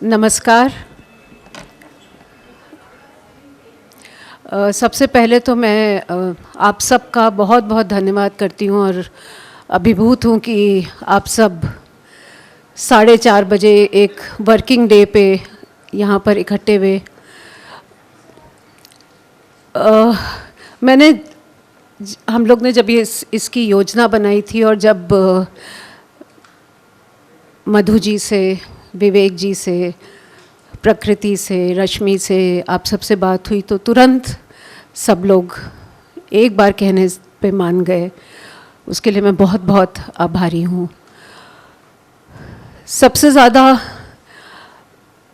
नमस्कार। सबसे पहले तो मैं आप सबका बहुत बहुत धन्यवाद करती हूँ और अभिभूत हूँ कि आप सब 4:30 बजे एक वर्किंग डे पे यहाँ पर इकट्ठे हुए। हम लोग ने जब इसकी योजना बनाई थी और जब मधु जी से, विवेक जी से, प्रकृति से, रश्मि से आप सबसे बात हुई तो तुरंत सब लोग एक बार कहने पे मान गए। उसके लिए मैं बहुत बहुत आभारी हूँ। सबसे ज़्यादा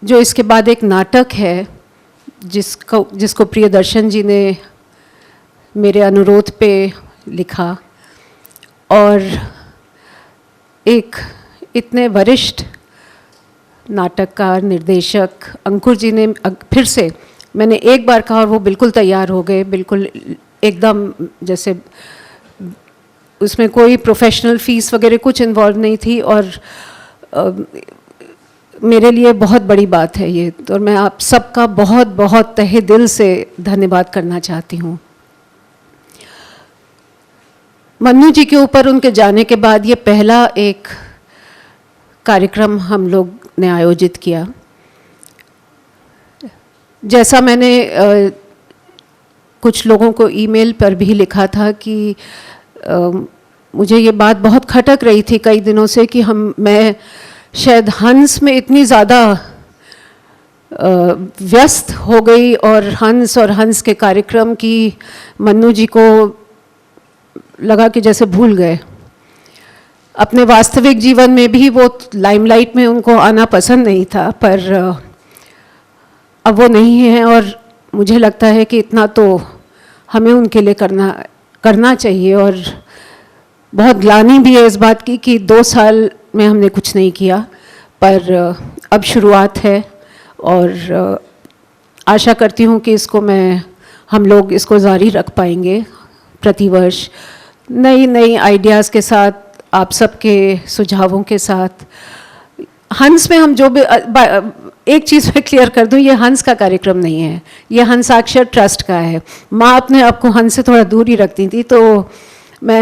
जो इसके बाद एक नाटक है जिसको प्रियदर्शन जी ने मेरे अनुरोध पे लिखा और एक इतने वरिष्ठ नाटककार निर्देशक अंकुर जी ने फिर से, मैंने एक बार कहा और वो बिल्कुल तैयार हो गए, बिल्कुल एकदम जैसे उसमें कोई प्रोफेशनल फीस वगैरह कुछ इन्वॉल्व नहीं थी और मेरे लिए बहुत बड़ी बात है ये। तो मैं आप सबका बहुत बहुत तहे दिल से धन्यवाद करना चाहती हूँ। मन्नू जी के ऊपर उनके जाने के बाद ये पहला एक कार्यक्रम हम लोग ने आयोजित किया। जैसा मैंने कुछ लोगों को ईमेल पर भी लिखा था कि मुझे ये बात बहुत खटक रही थी कई दिनों से कि मैं शायद हंस में इतनी ज़्यादा व्यस्त हो गई और हंस के कार्यक्रम की मन्नू जी को लगा कि जैसे भूल गए। अपने वास्तविक जीवन में भी वो लाइमलाइट में उनको आना पसंद नहीं था, पर अब वो नहीं है और मुझे लगता है कि इतना तो हमें उनके लिए करना चाहिए। और बहुत ग्लानि भी है इस बात की कि 2 साल में हमने कुछ नहीं किया, पर अब शुरुआत है और आशा करती हूँ कि हम लोग इसको जारी रख पाएंगे प्रतिवर्ष नई आइडियाज़ के साथ, आप सबके सुझावों के साथ। हंस में हम जो भी एक चीज़ मैं क्लियर कर दूं, ये हंस का कार्यक्रम नहीं है, ये हंसाक्षर ट्रस्ट का है। माँ अपने आप को हंस से थोड़ा दूर ही रखती थी, तो मैं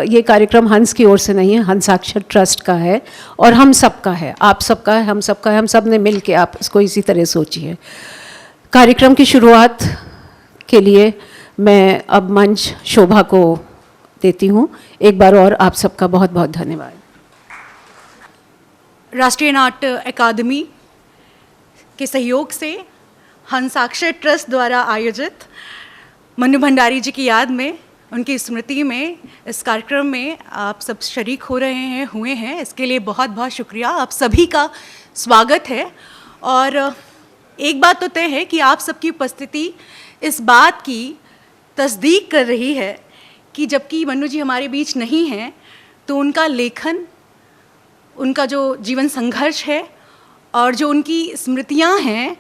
ये कार्यक्रम हंस की ओर से नहीं है, हंसाक्षर ट्रस्ट का है और हम सबका है, आप सबका है, हम सबका है, हम सब ने मिल के आप इसको इसी तरह सोचिए। कार्यक्रम की शुरुआत के लिए मैं अब मंच शोभा को देती हूँ। एक बार और आप सबका बहुत बहुत धन्यवाद। राष्ट्रीय नाट्य अकादमी के सहयोग से हंसाक्षर ट्रस्ट द्वारा आयोजित मन्नू भंडारी जी की याद में, उनकी स्मृति में इस कार्यक्रम में आप सब शरीक हुए हैं, इसके लिए बहुत बहुत शुक्रिया। आप सभी का स्वागत है। और एक बात तो तय है कि आप सबकी उपस्थिति इस बात की तस्दीक कर रही है कि जबकि मन्नू जी हमारे बीच नहीं हैं, तो उनका लेखन, उनका जो जीवन संघर्ष है और जो उनकी स्मृतियां हैं,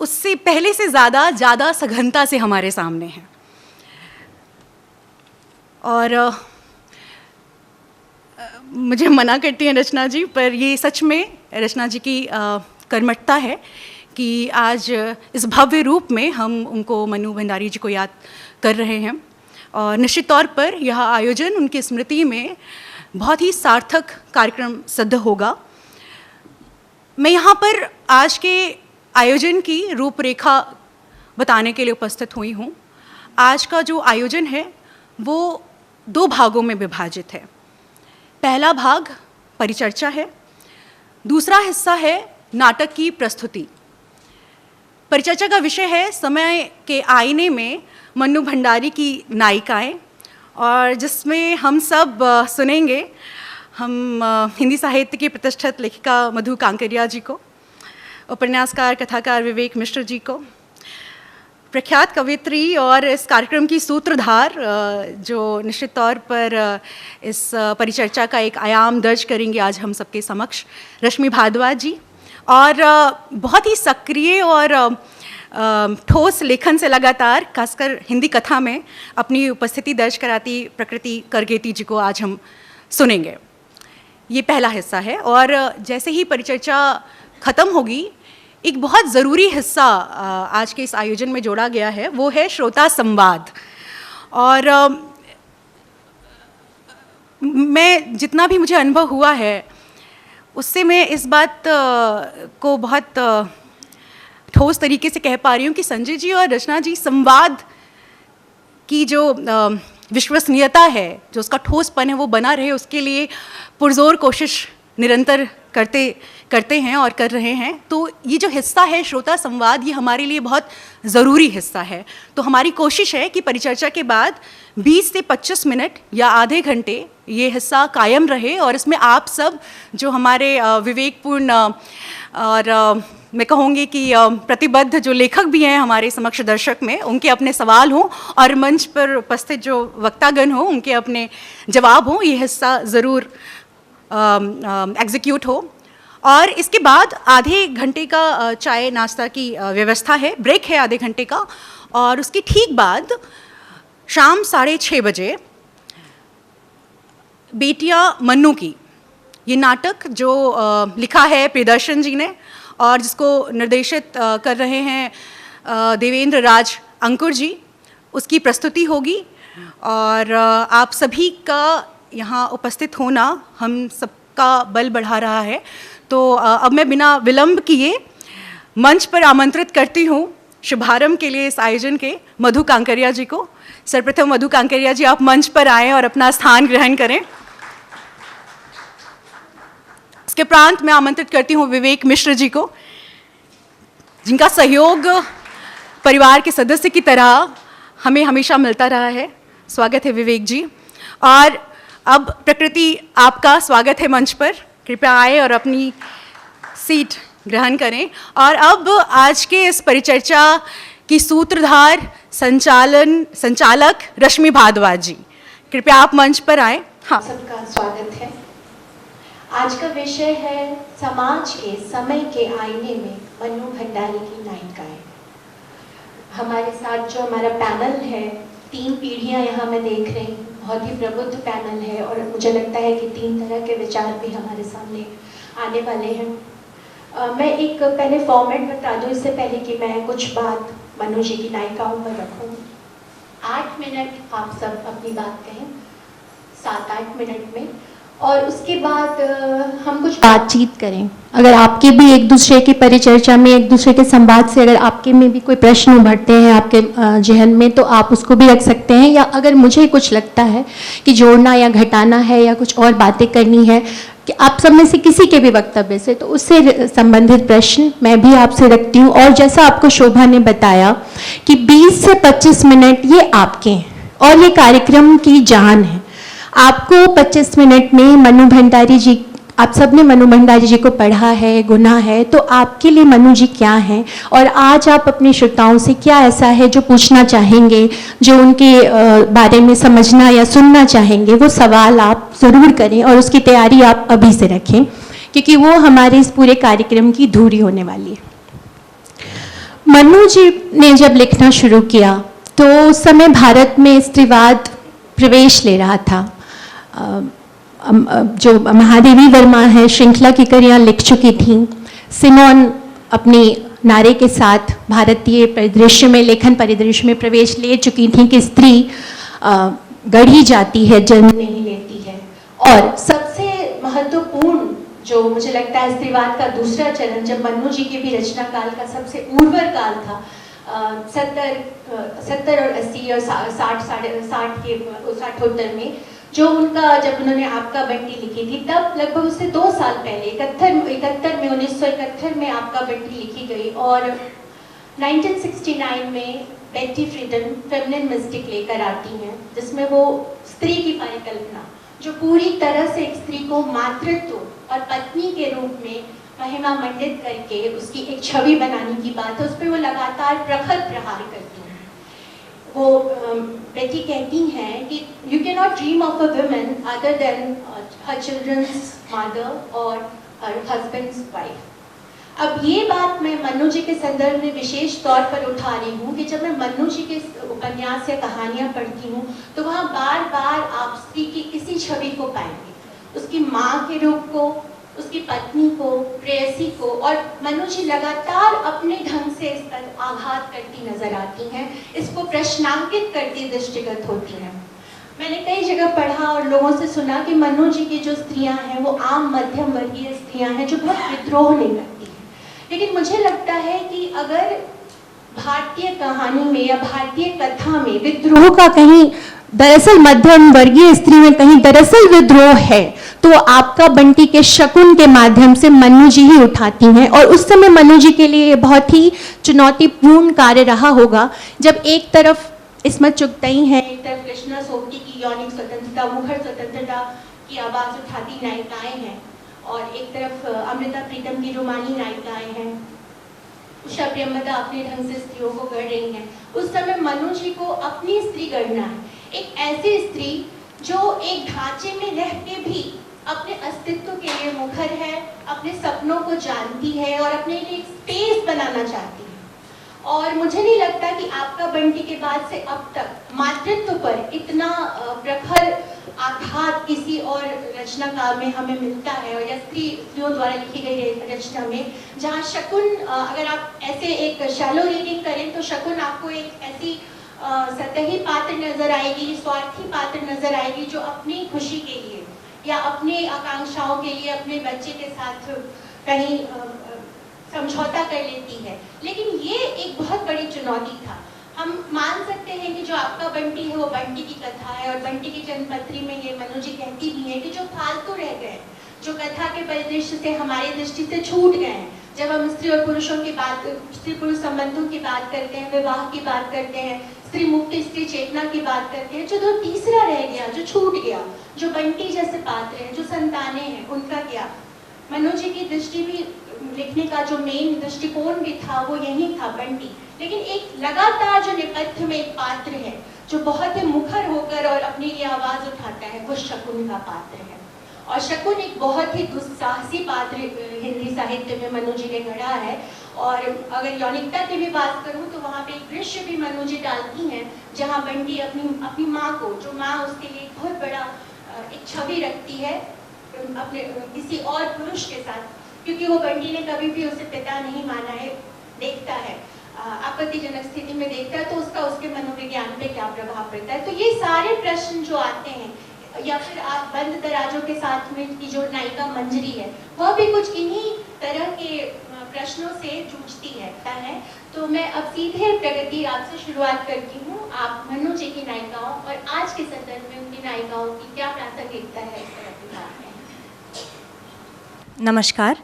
उससे पहले से ज़्यादा सघनता से हमारे सामने हैं। और मुझे मना करती हैं रचना जी, पर ये सच में रचना जी की कर्मठता है कि आज इस भव्य रूप में हम उनको, मन्नू भंडारी जी को याद कर रहे हैं। और निश्चित तौर पर यह आयोजन उनकी स्मृति में बहुत ही सार्थक कार्यक्रम सिद्ध होगा। मैं यहाँ पर आज के आयोजन की रूपरेखा बताने के लिए उपस्थित हुई हूँ। आज का जो आयोजन है वो 2 भागों में विभाजित है। पहला भाग परिचर्चा है, दूसरा हिस्सा है नाटक की प्रस्तुति। परिचर्चा का विषय है समय के आईने में मन्नू भंडारी की नायिकाएं, और जिसमें हम सब सुनेंगे हम हिंदी साहित्य की प्रतिष्ठित लेखिका मधु कांकरिया जी को, उपन्यासकार कथाकार विवेक मिश्र जी को, प्रख्यात कवियत्री और इस कार्यक्रम की सूत्रधार जो निश्चित तौर पर इस परिचर्चा का एक आयाम दर्ज करेंगे आज हम सबके समक्ष, रश्मि भारद्वाज जी, और बहुत ही सक्रिय और ठोस लेखन से लगातार, खासकर हिंदी कथा में अपनी उपस्थिति दर्ज कराती प्रकृति करगेती जी को आज हम सुनेंगे। ये पहला हिस्सा है। और जैसे ही परिचर्चा ख़त्म होगी, एक बहुत ज़रूरी हिस्सा आज के इस आयोजन में जोड़ा गया है, वो है श्रोता संवाद। और मैं जितना भी मुझे अनुभव हुआ है उससे मैं इस बात को बहुत ठोस तरीके से कह पा रही हूँ कि संजय जी और रचना जी संवाद की जो विश्वसनीयता है, जो उसका ठोसपन है, वो बना रहे, उसके लिए पुरजोर कोशिश निरंतर करते हैं और कर रहे हैं। तो ये जो हिस्सा है श्रोता संवाद, ये हमारे लिए बहुत ज़रूरी हिस्सा है। तो हमारी कोशिश है कि परिचर्चा के बाद 20 से 25 मिनट या आधे घंटे ये हिस्सा कायम रहे और इसमें आप सब जो हमारे विवेकपूर्ण और मैं कहूँगी कि प्रतिबद्ध जो लेखक भी हैं हमारे समक्ष दर्शक में, उनके अपने सवाल हों और मंच पर उपस्थित जो वक्तागण हों उनके अपने जवाब हों, ये हिस्सा ज़रूर एग्जीक्यूट हो। और इसके बाद आधे घंटे का चाय नाश्ता की व्यवस्था है, ब्रेक है आधे घंटे का। और उसके ठीक बाद शाम 6:30 बजे बेटियां मन्नू की ये नाटक जो लिखा है प्रियदर्शन जी ने और जिसको निर्देशित कर रहे हैं देवेंद्र राज अंकुर जी, उसकी प्रस्तुति होगी। और आप सभी का यहाँ उपस्थित होना हम सबका बल बढ़ा रहा है। तो अब मैं बिना विलंब किए मंच पर आमंत्रित करती हूँ शुभारंभ के लिए इस आयोजन के मधु कांकरिया जी को। सर्वप्रथम मधु कांकरिया जी, आप मंच पर आएँ और अपना स्थान ग्रहण करें। इसके प्रांत मैं आमंत्रित करती हूँ विवेक मिश्र जी को, जिनका सहयोग परिवार के सदस्य की तरह हमें हमेशा मिलता रहा है। स्वागत है विवेक जी। और अब प्रकृति, आपका स्वागत है मंच पर, कृपया आए और अपनी सीट ग्रहण करें। और अब आज के इस परिचर्चा की सूत्रधार संचालक रश्मि भारद्वाज जी, कृपया आप मंच पर आए। हाँ, सबका स्वागत है। आज का विषय है समाज के समय के आईने में मन्नू भंडारी की नायिकाएं। हमारे साथ जो हमारा पैनल है, 3 पीढ़ियां यहाँ मैं देख रही हूँ, बहुत ही प्रबुद्ध पैनल है और मुझे लगता है कि 3 तरह के विचार भी हमारे सामने आने वाले हैं। मैं एक पहले फॉर्मेट बता दूँ इससे पहले कि मैं कुछ बात मन्नू जी की नायिकाओं पर रखूँ। 8 मिनट आप सब अपनी बात कहें, 7-8 मिनट में, और उसके बाद हम कुछ बातचीत करें। अगर आपके भी एक दूसरे की परिचर्चा में, एक दूसरे के संवाद से अगर आपके में भी कोई प्रश्न उभरते हैं आपके जहन में, तो आप उसको भी रख सकते हैं। या अगर मुझे कुछ लगता है कि जोड़ना या घटाना है या कुछ और बातें करनी है कि आप सब में से किसी के भी वक्तव्य से, तो उससे संबंधित प्रश्न मैं भी आपसे रखती हूँ। और जैसा आपको शोभा ने बताया कि 20 से 25 मिनट ये आपके हैं और ये कार्यक्रम की जान है। आपको 25 मिनट में मन्नू भंडारी जी, आप सब ने मन्नू भंडारी जी को पढ़ा है, गुना है, तो आपके लिए मन्नू जी क्या हैं और आज आप अपने श्रोताओं से क्या ऐसा है जो पूछना चाहेंगे, जो उनके बारे में समझना या सुनना चाहेंगे, वो सवाल आप ज़रूर करें और उसकी तैयारी आप अभी से रखें, क्योंकि वो हमारे इस पूरे कार्यक्रम की धूरी होने वाली है। मन्नू जी ने जब लिखना शुरू किया तो उस समय भारत में स्त्रीवाद प्रवेश ले रहा था। जो महादेवी वर्मा है, श्रृंखला की कड़ियाँ लिख चुकी थीं। सिमोन अपनी नारे के साथ भारतीय परिदृश्य में, लेखन परिदृश्य में प्रवेश ले चुकी थीं कि स्त्री गढ़ी जाती है, जन्म नहीं लेती है। और सबसे महत्वपूर्ण जो मुझे लगता है स्त्रीवाद का दूसरा चरण, जब मन्नू जी के भी रचना काल का सबसे उर्वर काल था, 70 और 80 और 60 के 60 में, जो उनका जब उन्होंने आपका बंटी लिखी थी, तब लगभग उससे 2 साल पहले 1971 में आपका बंटी लिखी गई। और 1969 में बेटी फ्रीडन फेमिनिन मिस्टिक लेकर आती हैं, जिसमें वो स्त्री की परिकल्पना, जो पूरी तरह से एक स्त्री को मातृत्व और पत्नी के रूप में महिमा मंडित करके उसकी एक छवि बनाने की बात है, उस पर वो लगातार प्रखर प्रहार करती हैं। वो बेटी कहती हैं कि you can not dream of a woman other than her children's mother और हर हस्बैंड्स वाइफ। अब ये बात मैं मन्नू जी के संदर्भ में विशेष तौर पर उठा रही हूँ कि जब मैं मन्नू जी के उपन्यास या कहानियाँ पढ़ती हूँ तो वहाँ बार बार आप स्त्री की इसी छवि को पाएंगे। उसकी माँ के रूप को, उसकी पत्नी को, प्रेयसी को, और मनु जी लगातार अपने ढंग से इस पर आघात करती नजर आती हैं, इसको प्रश्नांकित करती दृष्टिगत होती हैं। मैंने कई जगह पढ़ा और लोगों से सुना कि मनु जी की जो स्त्रियां हैं वो आम मध्यम वर्गीय स्त्रियां हैं जो बहुत विद्रोह नहीं करती हैं। लेकिन मुझे लगता है कि अगर भारतीय कहानी में या भारतीय कथा में विद्रोह का कहीं दरअसल मध्यम वर्गीय स्त्री में कहीं दरअसल विद्रोह है, तो आपका बंटी के शकुन के माध्यम से मनु जी ही उठाती हैं। और उस समय मनु जी के लिए बहुत ही चुनौतीपूर्ण कार्य रहा होगा, जब एक तरफ इस्मत चुगताई है, एक तरफ कृष्णा सोबती की यौनिक स्वतंत्रता, मुखर स्वतंत्रता की आवाज उठाती नायिकाएं हैं, और एक तरफ अमृता प्रीतम की रोमानी नायिकाएं हैं, उषा प्रियंवदा अपने ढंग से स्त्रियों को गढ़ रही हैं। उस समय मनु जी को अपनी स्त्री गढ़ना है, एक ऐसी स्त्री जो एक ढांचे में रह के भी अपने अस्तित्व के लिए मुखर है, अपने सपनों को जानती है और अपने लिए एक स्पेस बनाना चाहती है। और मुझे नहीं लगता कि आपका बंटी के बाद से अब तक मातृत्व पर इतना प्रखर आघात किसी और रचनाकार में हमें मिलता है, और या स्त्रियों द्वारा लिखी गई रचना में, जहाँ शकुन, अगर आप ऐसे एक शैलो रीडिंग करें तो शकुन आपको एक ऐसी सतही पात्र नजर आएगी, स्वार्थी पात्र नजर आएगी, जो अपनी खुशी के लिए या अपने आकांक्षाओं के लिए अपने बच्चे के साथ कहीं समझौता कर लेती है। लेकिन ये एक बहुत बड़ी चुनौती था। हम मान सकते हैं कि जो आपका बंटी है वो बंटी की कथा है, और बंटी की जन्मपत्री में ये मनु जी कहती भी है कि जो फालतू रह गए, जो कथा के परिदृश्य से हमारी दृष्टि से छूट गए हैं, जब हम स्त्री और पुरुषों की बात, स्त्री पुरुष संबंधों की बात करते हैं, विवाह की बात करते हैं, स्त्री मुक्ति, स्त्री चेतना की बात करते हैं, जो तीसरा रह गया, जो छूट गया, जो बंटी जैसे पात्र हैं, जो संतानें हैं, उनका क्या? मनु जी की दृष्टि भी, लिखने का जो मेन दृष्टिकोण भी था वो यही था, बंटी। लेकिन एक लगातार जो नेपथ्य में एक पात्र है जो बहुत ही मुखर होकर और अपने लिए आवाज उठाता है, वो शकुन का पात्र है। और शकुन एक बहुत ही दुस्साहसी पात्र हिंदी साहित्य में मनु जी ने गढ़ा है। और अगर यौनिकता की भी बात करूं तो वहाँ पे एक दृश्य भी मनु जी डालती हैं, जहाँ बंटी अपनी माँ को, जो माँ उसके लिए एक बहुत बड़ा एक छवि रखती है अपने किसी और पुरुष के साथ, क्योंकि वो बंटी ने कभी भी उसे पिता नहीं माना है, देखता है आपत्तिजनक स्थिति में देखता है, तो उसका उसके मनोविज्ञान पे क्या प्रभाव पड़ता है। तो ये सारे प्रश्न जो आते हैं, या फिर आप बंद दराजों के साथ में की जो नायिका मंजरी है, वह भी कुछ इन्हीं तरह के प्रश्नों से जूझती है। तो मैं अब सीधे प्रगति आपसे शुरुआत करती हूँ। आप मनु जी की नायिकाओं और आज के संदर्भ में उनकी नायिकाओं की क्या प्रासंगिकता है, इस तरह की बात है। नमस्कार,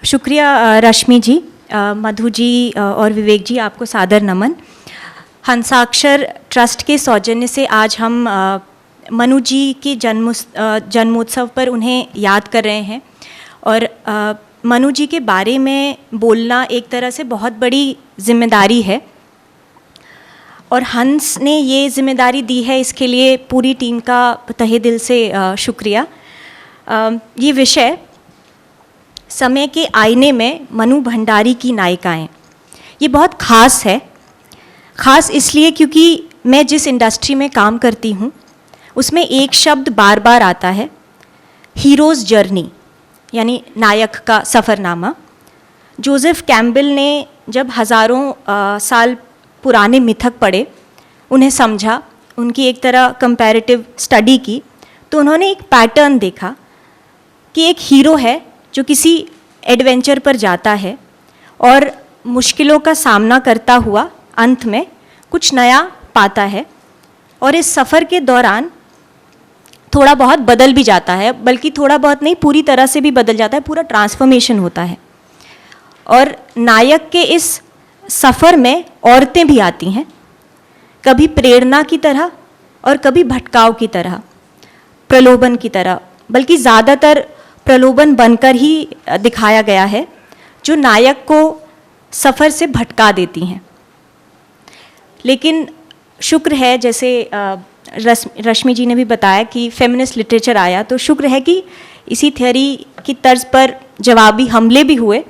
शुक्रिया रश्मि जी, मधु जी और विवेक जी, आपको सादर नमन। हंसाक्षर ट्रस्ट के सौजन्य से आज हम मनु जी के जन्मोत्सव पर उन्हें याद कर रहे हैं। और मनु जी के बारे में बोलना एक तरह से बहुत बड़ी जिम्मेदारी है, और हंस ने ये जिम्मेदारी दी है, इसके लिए पूरी टीम का तहे दिल से शुक्रिया। ये विषय समय के आईने में मनु भंडारी की नायिकाएं, ये बहुत ख़ास है। ख़ास इसलिए क्योंकि मैं जिस इंडस्ट्री में काम करती हूँ उसमें एक शब्द बार बार आता है, हीरोज़ जर्नी, यानी नायक का सफ़रनामा। जोसेफ कैम्बल ने जब हज़ारों साल पुराने मिथक पढ़े, उन्हें समझा, उनकी एक तरह कंपैरेटिव स्टडी की, तो उन्होंने एक पैटर्न देखा कि एक हीरो है जो किसी एडवेंचर पर जाता है और मुश्किलों का सामना करता हुआ अंत में कुछ नया पाता है, और इस सफ़र के दौरान थोड़ा बहुत बदल भी जाता है, बल्कि थोड़ा बहुत नहीं, पूरी तरह से भी बदल जाता है, पूरा ट्रांसफॉर्मेशन होता है। और नायक के इस सफ़र में औरतें भी आती हैं, कभी प्रेरणा की तरह और कभी भटकाव की तरह, प्रलोभन की तरह, बल्कि ज़्यादातर प्रलोभन बनकर ही दिखाया गया है, जो नायक को सफ़र से भटका देती हैं। लेकिन शुक्र है, जैसे रश्मि जी ने भी बताया कि फेमिनिस्ट लिटरेचर आया, तो शुक्र है कि इसी थ्योरी की तर्ज पर जवाबी हमले भी हुए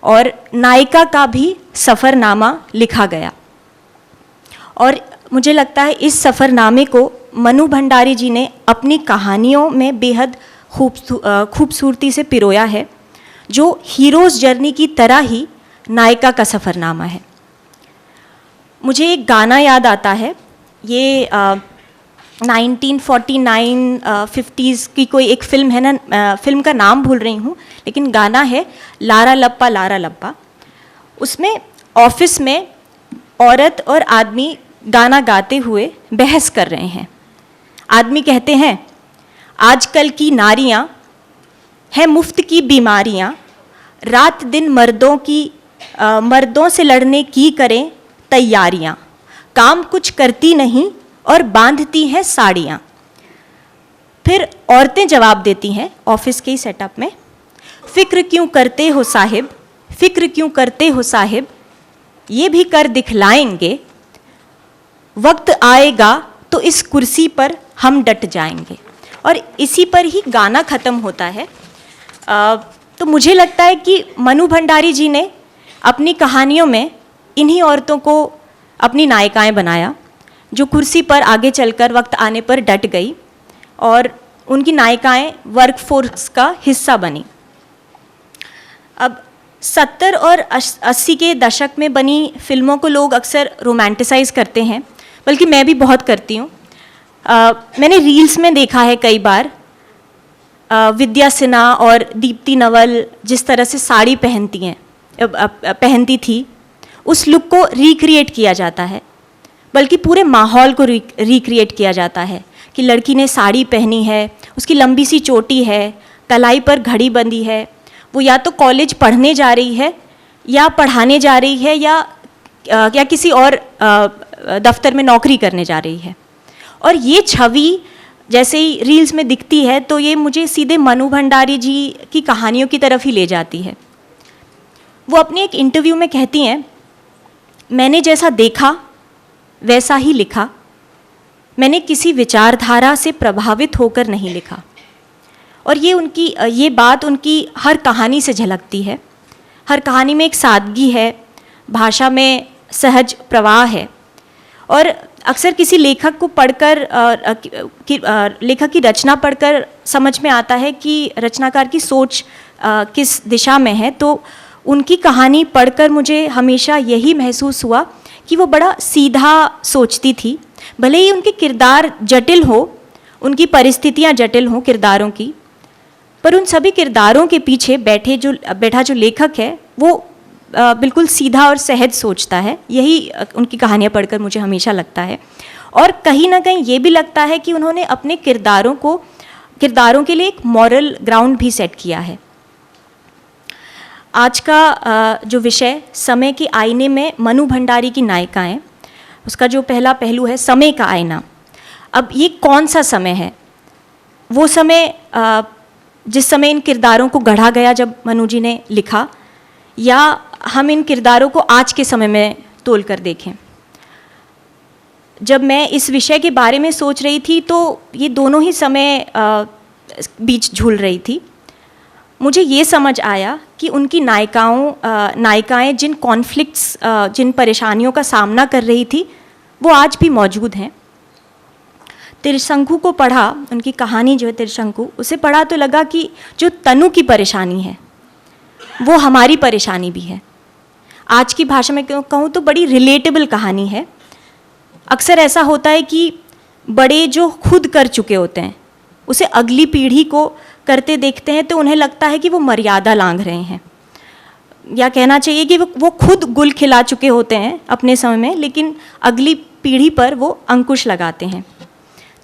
और नायिका का भी सफ़रनामा लिखा गया। और मुझे लगता है इस सफ़रनामे को मनु भंडारी जी ने अपनी कहानियों में बेहद खूबसूरती से पिरोया है, जो हीरोज़ जर्नी की तरह ही नायिका का सफ़रनामा है। मुझे एक गाना याद आता है, ये 1949 50s की कोई एक फ़िल्म है ना, फ़िल्म का नाम भूल रही हूँ, लेकिन गाना है लारा लप्पा लारा लप्पा। उसमें ऑफिस में औरत और आदमी गाना गाते हुए बहस कर रहे हैं। आदमी कहते हैं, आजकल की नारियां हैं मुफ्त की बीमारियां, रात दिन मर्दों से लड़ने की करें तैयारियां, काम कुछ करती नहीं और बांधती हैं साड़ियां। फिर औरतें जवाब देती हैं ऑफिस के ही सेटअप में, फिक्र क्यों करते हो साहिब, फिक्र क्यों करते हो साहिब, ये भी कर दिखलाएंगे, वक्त आएगा तो इस कुर्सी पर हम डट जाएंगे। और इसी पर ही गाना ख़त्म होता है। तो मुझे लगता है कि मनु भंडारी जी ने अपनी कहानियों में इन्हीं औरतों को अपनी नायिकाएं बनाया, जो कुर्सी पर आगे चलकर वक्त आने पर डट गई और उनकी नायिकाएं वर्कफोर्स का हिस्सा बनी। अब 70 और 80 के दशक में बनी फिल्मों को लोग अक्सर रोमांटिसाइज़ करते हैं, बल्कि मैं भी बहुत करती हूँ। मैंने रील्स में देखा है कई बार विद्या सिन्हा और दीप्ति नवल जिस तरह से साड़ी पहनती थी, उस लुक को रिक्रिएट किया जाता है, बल्कि पूरे माहौल को रिक्रिएट किया जाता है कि लड़की ने साड़ी पहनी है, उसकी लंबी सी चोटी है, कलाई पर घड़ी बंधी है, वो या तो कॉलेज पढ़ने जा रही है या पढ़ाने जा रही है या किसी और दफ्तर में नौकरी करने जा रही है। और ये छवि जैसे ही रील्स में दिखती है तो ये मुझे सीधे मनु भंडारी जी की कहानियों की तरफ ही ले जाती है। वो अपने एक इंटरव्यू में कहती हैं, मैंने जैसा देखा वैसा ही लिखा, मैंने किसी विचारधारा से प्रभावित होकर नहीं लिखा। और ये बात उनकी हर कहानी से झलकती है। हर कहानी में एक सादगी है, भाषा में सहज प्रवाह है। और अक्सर किसी लेखक को पढ़कर लेखक की रचना पढ़कर समझ में आता है कि रचनाकार की सोच किस दिशा में है। तो उनकी कहानी पढ़कर मुझे हमेशा यही महसूस हुआ कि वो बड़ा सीधा सोचती थी। भले ही उनके किरदार जटिल हो, उनकी परिस्थितियाँ जटिल हों किरदारों की, पर उन सभी किरदारों के पीछे बैठा जो लेखक है वो बिल्कुल सीधा और सहज सोचता है। यही उनकी कहानियाँ पढ़कर मुझे हमेशा लगता है। और कहीं ना कहीं ये भी लगता है कि उन्होंने अपने किरदारों के लिए एक मॉरल ग्राउंड भी सेट किया है। आज का जो विषय समय के आईने में मनु भंडारी की नायिकाएं, उसका जो पहला पहलू है समय का आईना। अब ये कौन सा समय है? वो समय जिस समय इन किरदारों को गढ़ा गया जब मनु जी ने लिखा, या हम इन किरदारों को आज के समय में तोल कर देखें। जब मैं इस विषय के बारे में सोच रही थी तो ये दोनों ही समय बीच झूल रही थी। मुझे ये समझ आया कि उनकी नायिकाएं जिन कॉन्फ्लिक्ट्स, जिन परेशानियों का सामना कर रही थी, वो आज भी मौजूद हैं। त्रिशंकु को पढ़ा, उनकी कहानी जो है त्रिशंकु, उसे पढ़ा तो लगा कि जो तनु की परेशानी है वो हमारी परेशानी भी है। आज की भाषा में कहूँ तो बड़ी रिलेटेबल कहानी है। अक्सर ऐसा होता है कि बड़े जो खुद कर चुके होते हैं उसे अगली पीढ़ी को करते देखते हैं तो उन्हें लगता है कि वो मर्यादा लांघ रहे हैं, या कहना चाहिए कि वो खुद गुल खिला चुके होते हैं अपने समय में, लेकिन अगली पीढ़ी पर वो अंकुश लगाते हैं।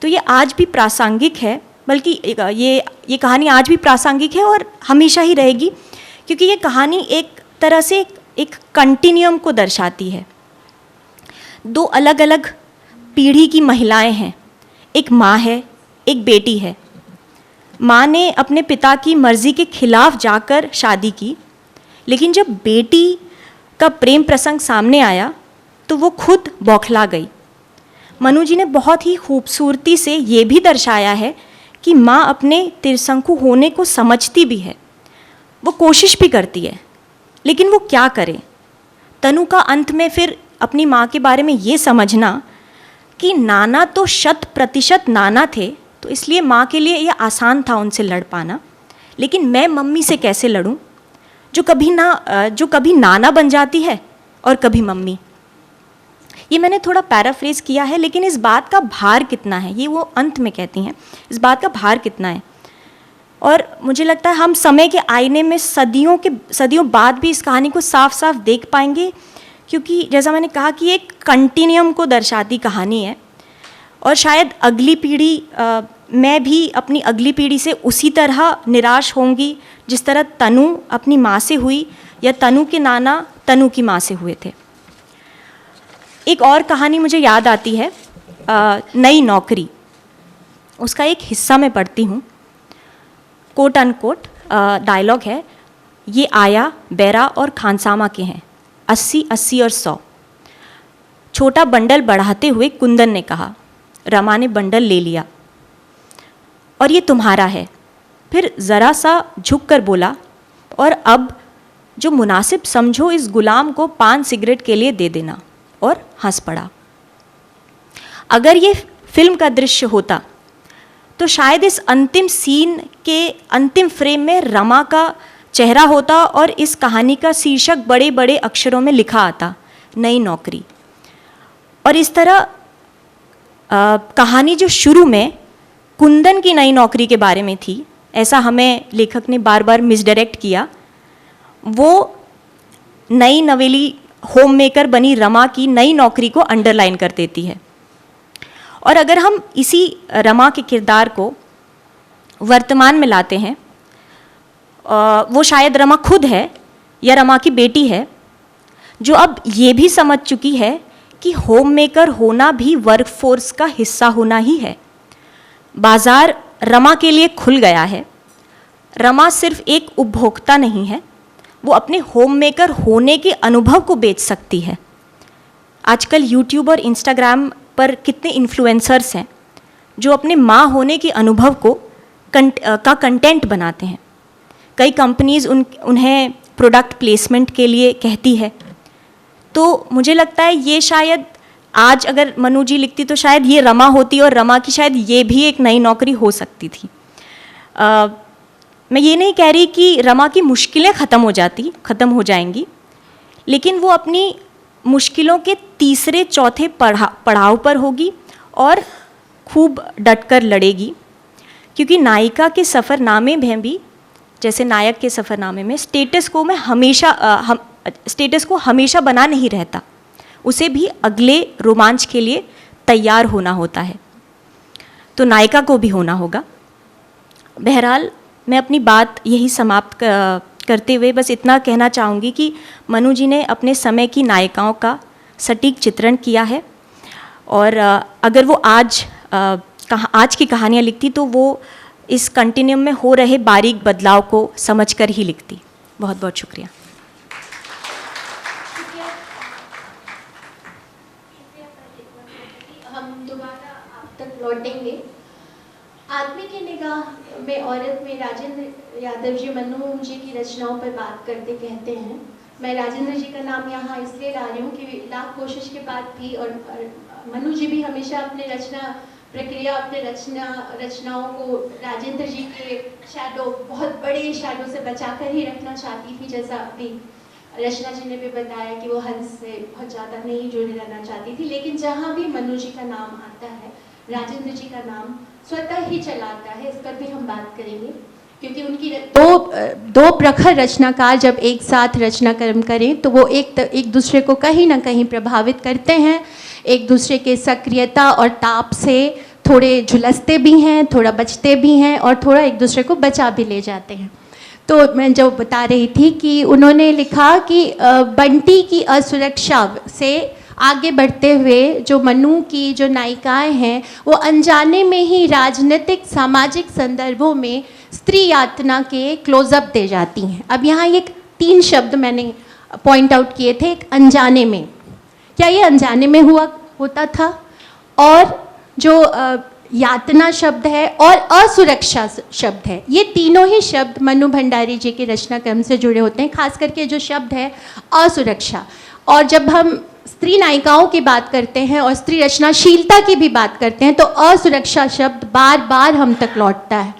तो ये आज भी प्रासंगिक है, बल्कि ये कहानी आज भी प्रासंगिक है और हमेशा ही रहेगी, क्योंकि ये कहानी एक तरह से एक कंटिन्यूम को दर्शाती है। दो अलग अलग पीढ़ी की महिलाएं हैं, एक माँ है, एक बेटी है। माँ ने अपने पिता की मर्ज़ी के खिलाफ जाकर शादी की, लेकिन जब बेटी का प्रेम प्रसंग सामने आया तो वो खुद बौखला गई। मनु जी ने बहुत ही खूबसूरती से ये भी दर्शाया है कि माँ अपने त्रिशंकु होने को समझती भी है, वो कोशिश भी करती है, लेकिन वो क्या करे। तनु का अंत में फिर अपनी माँ के बारे में ये समझना कि नाना तो 100% नाना थे, तो इसलिए माँ के लिए ये आसान था उनसे लड़ पाना। लेकिन मैं मम्मी से कैसे लड़ूं जो कभी नाना बन जाती है और कभी मम्मी। ये मैंने थोड़ा पैराफ्रेज किया है, लेकिन इस बात का भार कितना है, ये वो अंत में कहती हैं, इस बात का भार कितना है। और मुझे लगता है हम समय के आईने में सदियों बाद भी इस कहानी को साफ साफ देख पाएंगे, क्योंकि जैसा मैंने कहा कि एक कंटिन्यूम को दर्शाती कहानी है। और शायद अगली पीढ़ी, मैं भी अपनी अगली पीढ़ी से उसी तरह निराश होंगी जिस तरह तनु अपनी माँ से हुई, या तनु के नाना तनु की माँ से हुए थे। एक और कहानी मुझे याद आती है, नई नौकरी। उसका एक हिस्सा मैं पढ़ती हूँ, कोट अनकोट डायलॉग है, ये आया, बैरा और खानसामा के हैं, 80, 80 और 100। छोटा बंडल बढ़ाते हुए कुंदन ने कहा। रमा ने बंडल ले लिया। और ये तुम्हारा है। फिर ज़रा सा झुक कर बोला, और अब जो मुनासिब समझो इस गुलाम को पान सिगरेट के लिए दे देना। और हंस पड़ा। अगर ये फिल्म का दृश्य होता तो शायद इस अंतिम सीन के अंतिम फ्रेम में रमा का चेहरा होता और इस कहानी का शीर्षक बड़े बड़े अक्षरों में लिखा आता, नई नौकरी। और इस तरह कहानी जो शुरू में कुंदन की नई नौकरी के बारे में थी, ऐसा हमें लेखक ने बार बार मिसडायरेक्ट किया, वो नई नवेली होम मेकर बनी रमा की नई नौकरी को अंडरलाइन कर देती है। और अगर हम इसी रमा के किरदार को वर्तमान में लाते हैं, वो शायद रमा खुद है या रमा की बेटी है, जो अब ये भी समझ चुकी है कि होम मेकर होना भी वर्कफोर्स का हिस्सा होना ही है। बाजार रमा के लिए खुल गया है। रमा सिर्फ एक उपभोक्ता नहीं है, वो अपने होम मेकर होने के अनुभव को बेच सकती है। आजकल यूट्यूब और इंस्टाग्राम पर कितने इन्फ्लुएंसर्स हैं जो अपने माँ होने के अनुभव को का कंटेंट बनाते हैं। कई कंपनीज़ उन्हें प्रोडक्ट प्लेसमेंट के लिए कहती है। तो मुझे लगता है ये शायद आज अगर मनु जी लिखती तो शायद ये रमा होती और रमा की शायद ये भी एक नई नौकरी हो सकती थी। मैं ये नहीं कह रही कि रमा की मुश्किलें ख़त्म हो जाएंगी, लेकिन वो अपनी मुश्किलों के तीसरे चौथे पड़ाव पर होगी और खूब डटकर लड़ेगी, क्योंकि नायिका के सफ़रनामे में भी, जैसे नायक के सफ़रनामे में, स्टेटस को हमेशा बना नहीं रहता, उसे भी अगले रोमांच के लिए तैयार होना होता है। तो नायिका को भी होना होगा। बहरहाल मैं अपनी बात यही समाप्त करते हुए बस इतना कहना चाहूँगी कि मनु जी ने अपने समय की नायिकाओं का सटीक चित्रण किया है, और अगर वो आज की कहानियाँ लिखती तो वो इस कंटिन्यूम में हो रहे बारीक बदलाव को समझकर ही लिखती। बहुत बहुत शुक्रिया। हम दोबारा आप तक लौटेंगे। आदमी की निगाह में औरत में राजेंद्र यादव जी मनु जी की रचनाओं पर बात करते कहते हैं, मैं राजेंद्र जी का नाम यहाँ इसलिए ला रही हूँ कि लाख कोशिश के बाद भी, और मनु जी भी हमेशा अपने रचना प्रक्रिया, अपने रचनाओं को राजेंद्र जी के शैडो, बहुत बड़े शैडो से बचाकर ही रखना चाहती थी। जैसा अभी रचना जी ने भी बताया कि वो हंस से बहुत ज़्यादा नहीं जुड़े रहना चाहती थी, लेकिन जहाँ भी मनु जी का नाम आता है, राजेंद्र जी का नाम स्वतः ही चला आता है। इस पर भी हम बात करेंगे, क्योंकि उनकी दो प्रखर रचनाकार जब एक साथ रचना कर्म करें तो वो एक दूसरे को कहीं ना कहीं प्रभावित करते हैं, एक दूसरे के सक्रियता और ताप से थोड़े झुलसते भी हैं, थोड़ा बचते भी हैं, और थोड़ा एक दूसरे को बचा भी ले जाते हैं। तो मैं जो बता रही थी कि उन्होंने लिखा कि बंटी की असुरक्षा से आगे बढ़ते हुए जो मनु की जो नायिकाएं हैं वो अनजाने में ही राजनीतिक सामाजिक संदर्भों में स्त्री यातना के क्लोजअप दे जाती हैं। अब यहाँ ये 3 शब्द मैंने पॉइंट आउट किए थे। एक अनजाने में, क्या ये अनजाने में होता था, और जो यातना शब्द है और असुरक्षा शब्द है, ये तीनों ही शब्द मनु भंडारी जी के रचनाक्रम से जुड़े होते हैं, खास करके जो शब्द है असुरक्षा। और जब हम स्त्री नायिकाओं की बात करते हैं और स्त्री रचनाशीलता की भी बात करते हैं तो असुरक्षा शब्द बार बार हम तक लौटता है।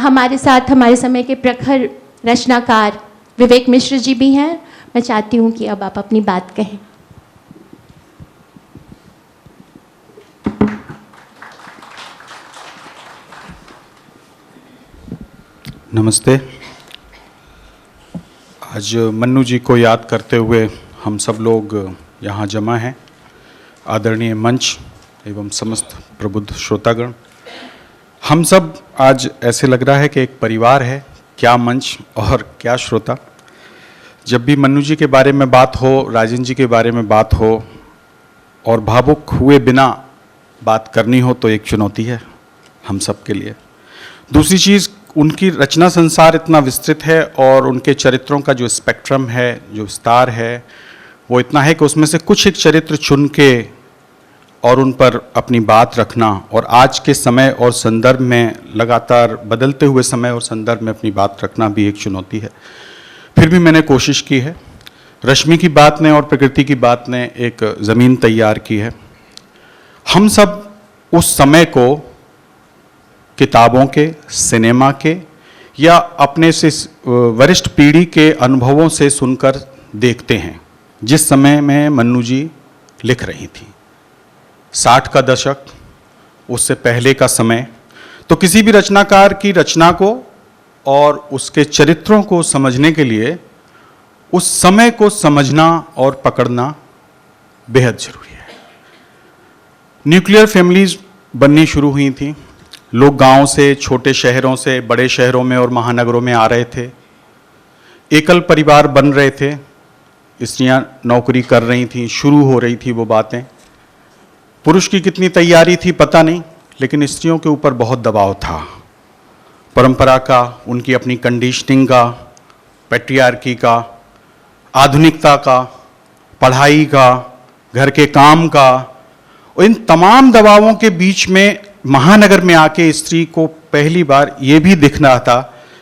हमारे साथ हमारे समय के प्रखर रचनाकार विवेक मिश्र जी भी हैं। मैं चाहती हूँ कि अब आप अपनी बात कहें। नमस्ते। आज मन्नू जी को याद करते हुए हम सब लोग यहाँ जमा हैं। आदरणीय मंच एवं समस्त प्रबुद्ध श्रोतागण, हम सब आज ऐसे लग रहा है कि एक परिवार है, क्या मंच और क्या श्रोता। जब भी मन्नू जी के बारे में बात हो, राजन जी के बारे में बात हो और भावुक हुए बिना बात करनी हो तो एक चुनौती है हम सब के लिए। दूसरी चीज़, उनकी रचना संसार इतना विस्तृत है और उनके चरित्रों का जो स्पेक्ट्रम है, जो विस्तार है, वो इतना है कि उसमें से कुछ एक चरित्र चुन के और उन पर अपनी बात रखना और आज के समय और संदर्भ में, लगातार बदलते हुए समय और संदर्भ में अपनी बात रखना भी एक चुनौती है। फिर भी मैंने कोशिश की है। रश्मि की बात ने और प्रकृति की बात ने एक ज़मीन तैयार की है। हम सब उस समय को किताबों के, सिनेमा के या अपने से वरिष्ठ पीढ़ी के अनुभवों से सुनकर देखते हैं, जिस समय में मन्नू जी लिख रही थी। 60 का दशक, उससे पहले का समय। तो किसी भी रचनाकार की रचना को और उसके चरित्रों को समझने के लिए उस समय को समझना और पकड़ना बेहद जरूरी है। न्यूक्लियर फैमिलीज बननी शुरू हुई थी। लोग गांव से, छोटे शहरों से बड़े शहरों में और महानगरों में आ रहे थे। एकल परिवार बन रहे थे। स्त्रियां नौकरी कर रही थीं, शुरू हो रही थी वो बातें। पुरुष की कितनी तैयारी थी पता नहीं, लेकिन स्त्रियों के ऊपर बहुत दबाव था, परंपरा का, उनकी अपनी कंडीशनिंग का, पैट्रियार्की का, आधुनिकता का, पढ़ाई का, घर के काम का। और इन तमाम दबावों के बीच में महानगर में आके स्त्री को पहली बार ये भी दिख रहा था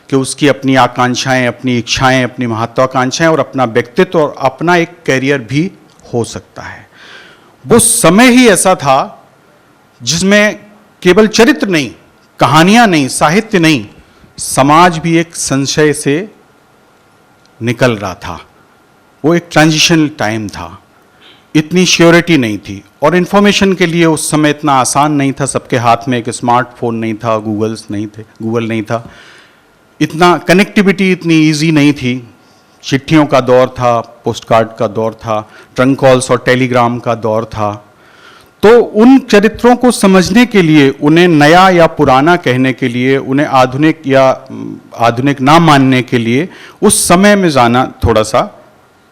कि उसकी अपनी आकांक्षाएं, अपनी इच्छाएं, अपनी महत्वाकांक्षाएं और अपना व्यक्तित्व और अपना एक कैरियर भी हो सकता है। वो समय ही ऐसा था जिसमें केवल चरित्र नहीं, कहानियां नहीं, साहित्य नहीं, समाज भी एक संशय से निकल रहा था। वो एक ट्रांजिशनल टाइम था। इतनी श्योरिटी नहीं थी और इन्फॉर्मेशन के लिए उस समय इतना आसान नहीं था। सबके हाथ में एक स्मार्टफोन नहीं था, गूगल नहीं था, इतना कनेक्टिविटी इतनी इजी नहीं थी। चिट्ठियों का दौर था, पोस्ट कार्ड का दौर था, ट्रंक कॉल्स और टेलीग्राम का दौर था। तो उन चरित्रों को समझने के लिए, उन्हें नया या पुराना कहने के लिए, उन्हें आधुनिक या आधुनिक ना मानने के लिए उस समय में जाना थोड़ा सा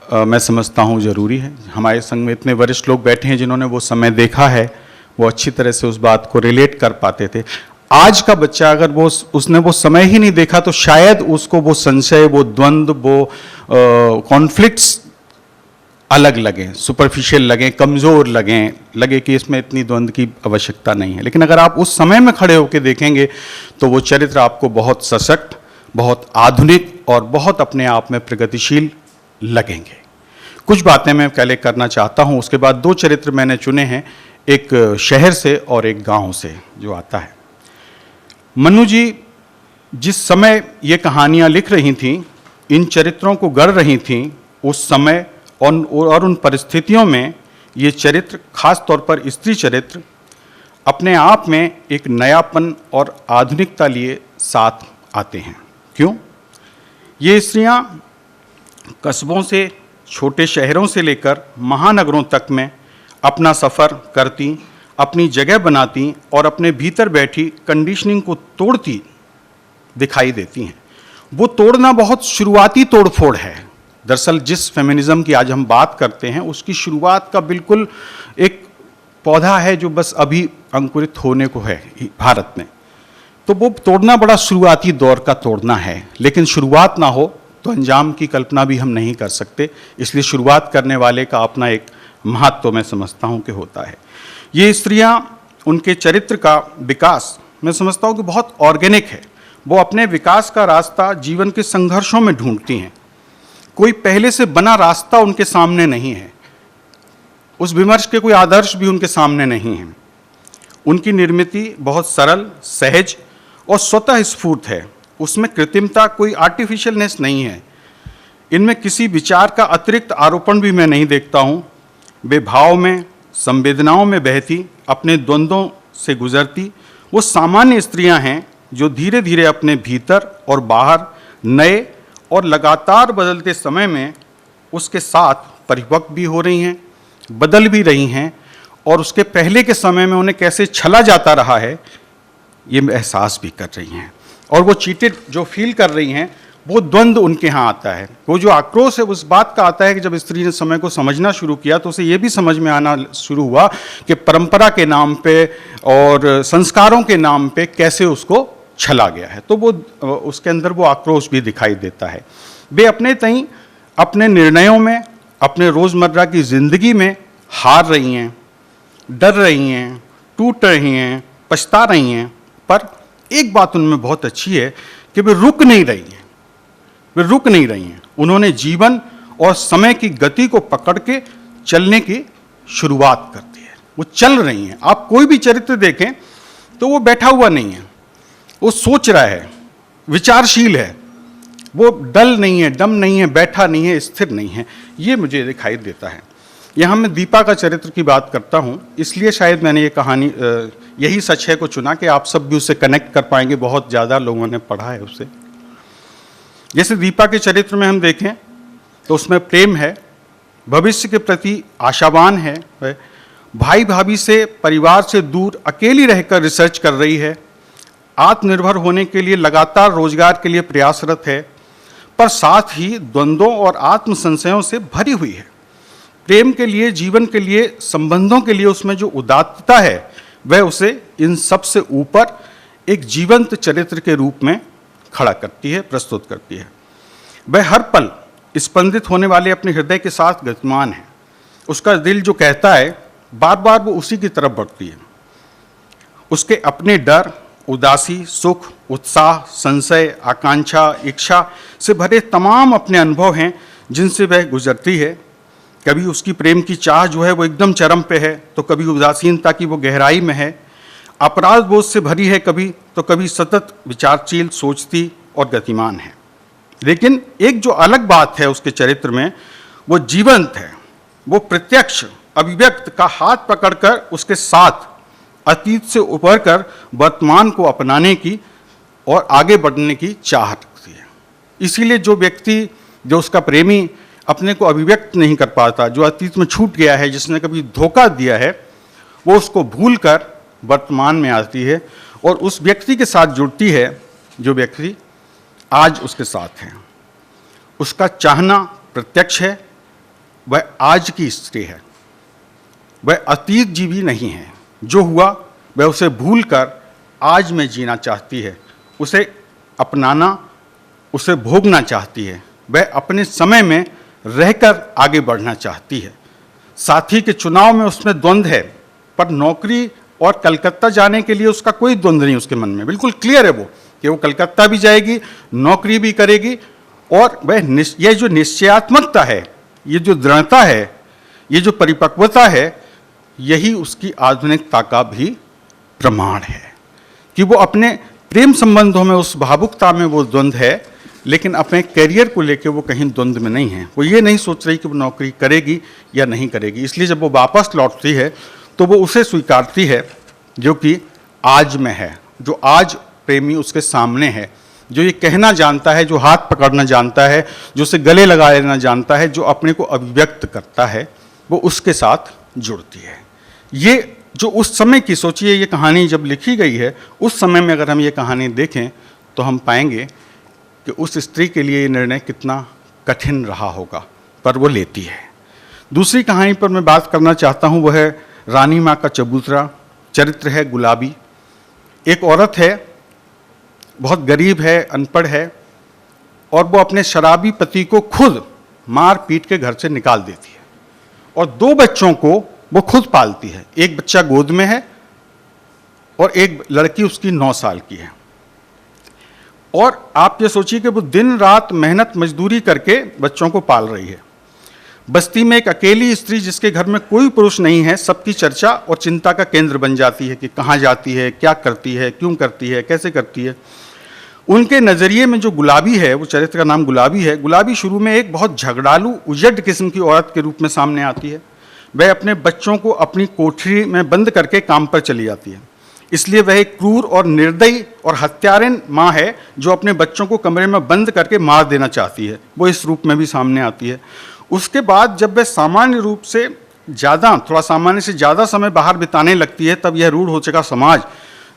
मैं समझता हूँ ज़रूरी है। हमारे संग में इतने वरिष्ठ लोग बैठे हैं जिन्होंने वो समय देखा है, वो अच्छी तरह से उस बात को रिलेट कर पाते थे। आज का बच्चा अगर उसने वो समय ही नहीं देखा तो शायद उसको वो संशय, वो द्वंद्व, वो कॉन्फ्लिक्ट्स अलग लगें, सुपरफिशियल लगें, कमज़ोर लगे कि इसमें इतनी द्वंद्व की आवश्यकता नहीं है। लेकिन अगर आप उस समय में खड़े होकर देखेंगे तो वो चरित्र आपको बहुत सशक्त, बहुत आधुनिक और बहुत अपने आप में प्रगतिशील लगेंगे। कुछ बातें मैं पहले करना चाहता हूं, उसके बाद 2 चरित्र मैंने चुने हैं, एक शहर से और एक गांव से जो आता है। मन्नू जी जिस समय ये कहानियां लिख रही थीं, इन चरित्रों को गढ़ रही थीं, उस समय और उन परिस्थितियों में ये चरित्र, खास तौर पर स्त्री चरित्र, अपने आप में एक नयापन और आधुनिकता लिए साथ आते हैं। क्यों? ये स्त्रियां कस्बों से, छोटे शहरों से लेकर महानगरों तक में अपना सफ़र करती, अपनी जगह बनाती और अपने भीतर बैठी कंडीशनिंग को तोड़ती दिखाई देती हैं। वो तोड़ना बहुत शुरुआती तोड़फोड़ है। दरअसल जिस फेमिनिज्म की आज हम बात करते हैं उसकी शुरुआत का बिल्कुल एक पौधा है जो बस अभी अंकुरित होने को है भारत में। तो वो तोड़ना बड़ा शुरुआती दौर का तोड़ना है, लेकिन शुरुआत ना हो तो अंजाम की कल्पना भी हम नहीं कर सकते। इसलिए शुरुआत करने वाले का अपना एक महत्व मैं समझता हूँ कि होता है। ये स्त्रियाँ, उनके चरित्र का विकास मैं समझता हूँ कि बहुत ऑर्गेनिक है। वो अपने विकास का रास्ता जीवन के संघर्षों में ढूंढती हैं। कोई पहले से बना रास्ता उनके सामने नहीं है। उस विमर्श के कोई आदर्श भी उनके सामने नहीं हैं। उनकी निर्मिति बहुत सरल, सहज और स्वतः स्फूर्त है। उसमें कृत्रिमता, कोई आर्टिफिशियलनेस नहीं है। इनमें किसी विचार का अतिरिक्त आरोपण भी मैं नहीं देखता हूँ। वे भाव में, संवेदनाओं में बहती, अपने द्वंद्वों से गुजरती वो सामान्य स्त्रियां हैं जो धीरे धीरे अपने भीतर और बाहर नए और लगातार बदलते समय में उसके साथ परिपक्व भी हो रही हैं, बदल भी रही हैं, और उसके पहले के समय में उन्हें कैसे छला जाता रहा है ये एहसास भी कर रही हैं। और वो चीटेड जो फील कर रही हैं, वो द्वंद्व उनके यहाँ आता है। वो जो आक्रोश है उस बात का आता है कि जब स्त्री ने समय को समझना शुरू किया तो उसे ये भी समझ में आना शुरू हुआ कि परंपरा के नाम पे और संस्कारों के नाम पे कैसे उसको छला गया है। तो वो उसके अंदर वो आक्रोश भी दिखाई देता है। वे अपने तई अपने निर्णयों में, अपने रोज़मर्रा की ज़िंदगी में हार रही हैं, डर रही हैं, टूट रही हैं, पछता रही हैं, पर एक बात उनमें बहुत अच्छी है कि वे रुक नहीं रही हैं। वे रुक नहीं रही हैं। उन्होंने जीवन और समय की गति को पकड़ के चलने की शुरुआत कर दी है। वो चल रही हैं। आप कोई भी चरित्र देखें तो वो बैठा हुआ नहीं है, वो सोच रहा है, विचारशील है, वो डल नहीं है, डम नहीं है, बैठा नहीं है, स्थिर नहीं है। ये मुझे दिखाई देता है। यहाँ मैं दीपा का चरित्र की बात करता हूँ, इसलिए शायद मैंने ये कहानी यही सच है को चुना कि आप सब भी उससे कनेक्ट कर पाएंगे। बहुत ज़्यादा लोगों ने पढ़ा है उसे। जैसे दीपा के चरित्र में हम देखें तो उसमें प्रेम है, भविष्य के प्रति आशावान है, भाई भाभी से, परिवार से दूर अकेली रहकर रिसर्च कर रही है, आत्मनिर्भर होने के लिए लगातार रोजगार के लिए प्रयासरत है, पर साथ ही द्वंद्वों और आत्म संशयों से भरी हुई है। प्रेम के लिए, जीवन के लिए, संबंधों के लिए उसमें जो उदात्तता है वह उसे इन सब से ऊपर एक जीवंत चरित्र के रूप में खड़ा करती है, प्रस्तुत करती है। वह हर पल स्पंदित होने वाले अपने हृदय के साथ गतिमान है। उसका दिल जो कहता है बार बार वो उसी की तरफ बढ़ती है। उसके अपने डर, उदासी, सुख, उत्साह, संशय, आकांक्षा, इच्छा से भरे तमाम अपने अनुभव हैं जिनसे वह गुजरती है। कभी उसकी प्रेम की चाह जो है वो एकदम चरम पे है, तो कभी उदासीनता की वो गहराई में है, अपराध बोध से भरी है कभी, तो कभी सतत विचारशील, सोचती और गतिमान है। लेकिन एक जो अलग बात है उसके चरित्र में, वो जीवंत है। वो प्रत्यक्ष अभिव्यक्त का हाथ पकड़कर उसके साथ अतीत से उबर कर वर्तमान को अपनाने की और आगे बढ़ने की चाह रखती है। इसीलिए जो व्यक्ति, जो उसका प्रेमी अपने को अभिव्यक्त नहीं कर पाता, जो अतीत में छूट गया है, जिसने कभी धोखा दिया है, वो उसको भूलकर वर्तमान में आती है और उस व्यक्ति के साथ जुड़ती है जो व्यक्ति आज उसके साथ है। उसका चाहना प्रत्यक्ष है, वह आज की स्त्री है, वह अतीत जीवी नहीं है। जो हुआ वह उसे भूलकर आज में जीना चाहती है, उसे अपनाना, उसे भोगना चाहती है। वह अपने समय में रहकर आगे बढ़ना चाहती है। साथी के चुनाव में उसमें द्वंद्व है, पर नौकरी और कलकत्ता जाने के लिए उसका कोई द्वंद्व नहीं उसके मन में। बिल्कुल क्लियर है वो कि वो कलकत्ता भी जाएगी, नौकरी भी करेगी, और वह ये जो निश्चयात्मकता है, ये जो दृढ़ता है, ये जो परिपक्वता है, यही उसकी आधुनिकता का भी प्रमाण है कि वो अपने प्रेम संबंधों में, उस भावुकता में वो द्वंद्व है, लेकिन अपने करियर को लेकर वो कहीं द्वंद्व में नहीं है। वो ये नहीं सोच रही कि वो नौकरी करेगी या नहीं करेगी। इसलिए जब वो वापस लौटती है तो वो उसे स्वीकारती है जो कि आज में है, जो आज प्रेमी उसके सामने है, जो ये कहना जानता है, जो हाथ पकड़ना जानता है, जो उसे गले लगा लेना जानता है, जो अपने को अभिव्यक्त करता है, वो उसके साथ जुड़ती है। ये जो उस समय की, सोचिए ये कहानी जब लिखी गई है, उस समय में अगर हम ये कहानी देखें तो हम पाएंगे कि उस स्त्री के लिए ये निर्णय कितना कठिन रहा होगा, पर वो लेती है। दूसरी कहानी पर मैं बात करना चाहता हूँ, वह है रानी माँ का चबूतरा। चरित्र है गुलाबी। एक औरत है, बहुत गरीब है, अनपढ़ है, और वो अपने शराबी पति को खुद मार पीट के घर से निकाल देती है, और 2 बच्चों को वो खुद पालती है। एक बच्चा गोद में है और एक लड़की उसकी 9 साल की है। और आप ये सोचिए कि वो दिन रात मेहनत मजदूरी करके बच्चों को पाल रही है। बस्ती में एक अकेली स्त्री जिसके घर में कोई पुरुष नहीं है, सबकी चर्चा और चिंता का केंद्र बन जाती है कि कहाँ जाती है, क्या करती है, क्यों करती है, कैसे करती है। उनके नज़रिए में जो गुलाबी है, वो चरित्र का नाम गुलाबी है। गुलाबी शुरू में एक बहुत झगड़ालू उजड़ किस्म की औरत के रूप में सामने आती है। वह अपने बच्चों को अपनी कोठरी में बंद करके काम पर चली जाती है, इसलिए वह एक क्रूर और निर्दयी और हत्यारिन माँ है जो अपने बच्चों को कमरे में बंद करके मार देना चाहती है। वो इस रूप में भी सामने आती है। उसके बाद जब वह सामान्य रूप से थोड़ा सामान्य से ज़्यादा समय बाहर बिताने लगती है, तब यह रूढ़ हो चुका समाज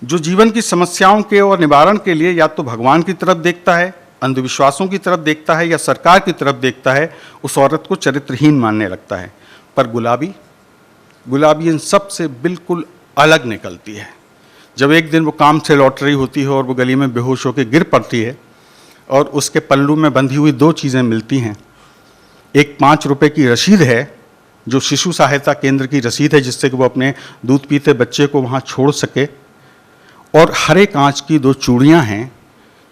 जो जीवन की समस्याओं के और निवारण के लिए या तो भगवान की तरफ देखता है, अंधविश्वासों की तरफ देखता है या सरकार की तरफ देखता है, उस औरत को चरित्रहीन मानने लगता है। पर गुलाबी इन सब से बिल्कुल अलग निकलती है। जब एक दिन वो काम से लौट रही होती है और वो गली में बेहोश होकर गिर पड़ती है और उसके पल्लू में बंधी हुई 2 चीज़ें मिलती हैं। एक 5 रुपए की रसीद है जो शिशु सहायता केंद्र की रसीद है, जिससे कि वो अपने दूध पीते बच्चे को वहाँ छोड़ सके, और हरे कांच की 2 चूड़ियाँ हैं,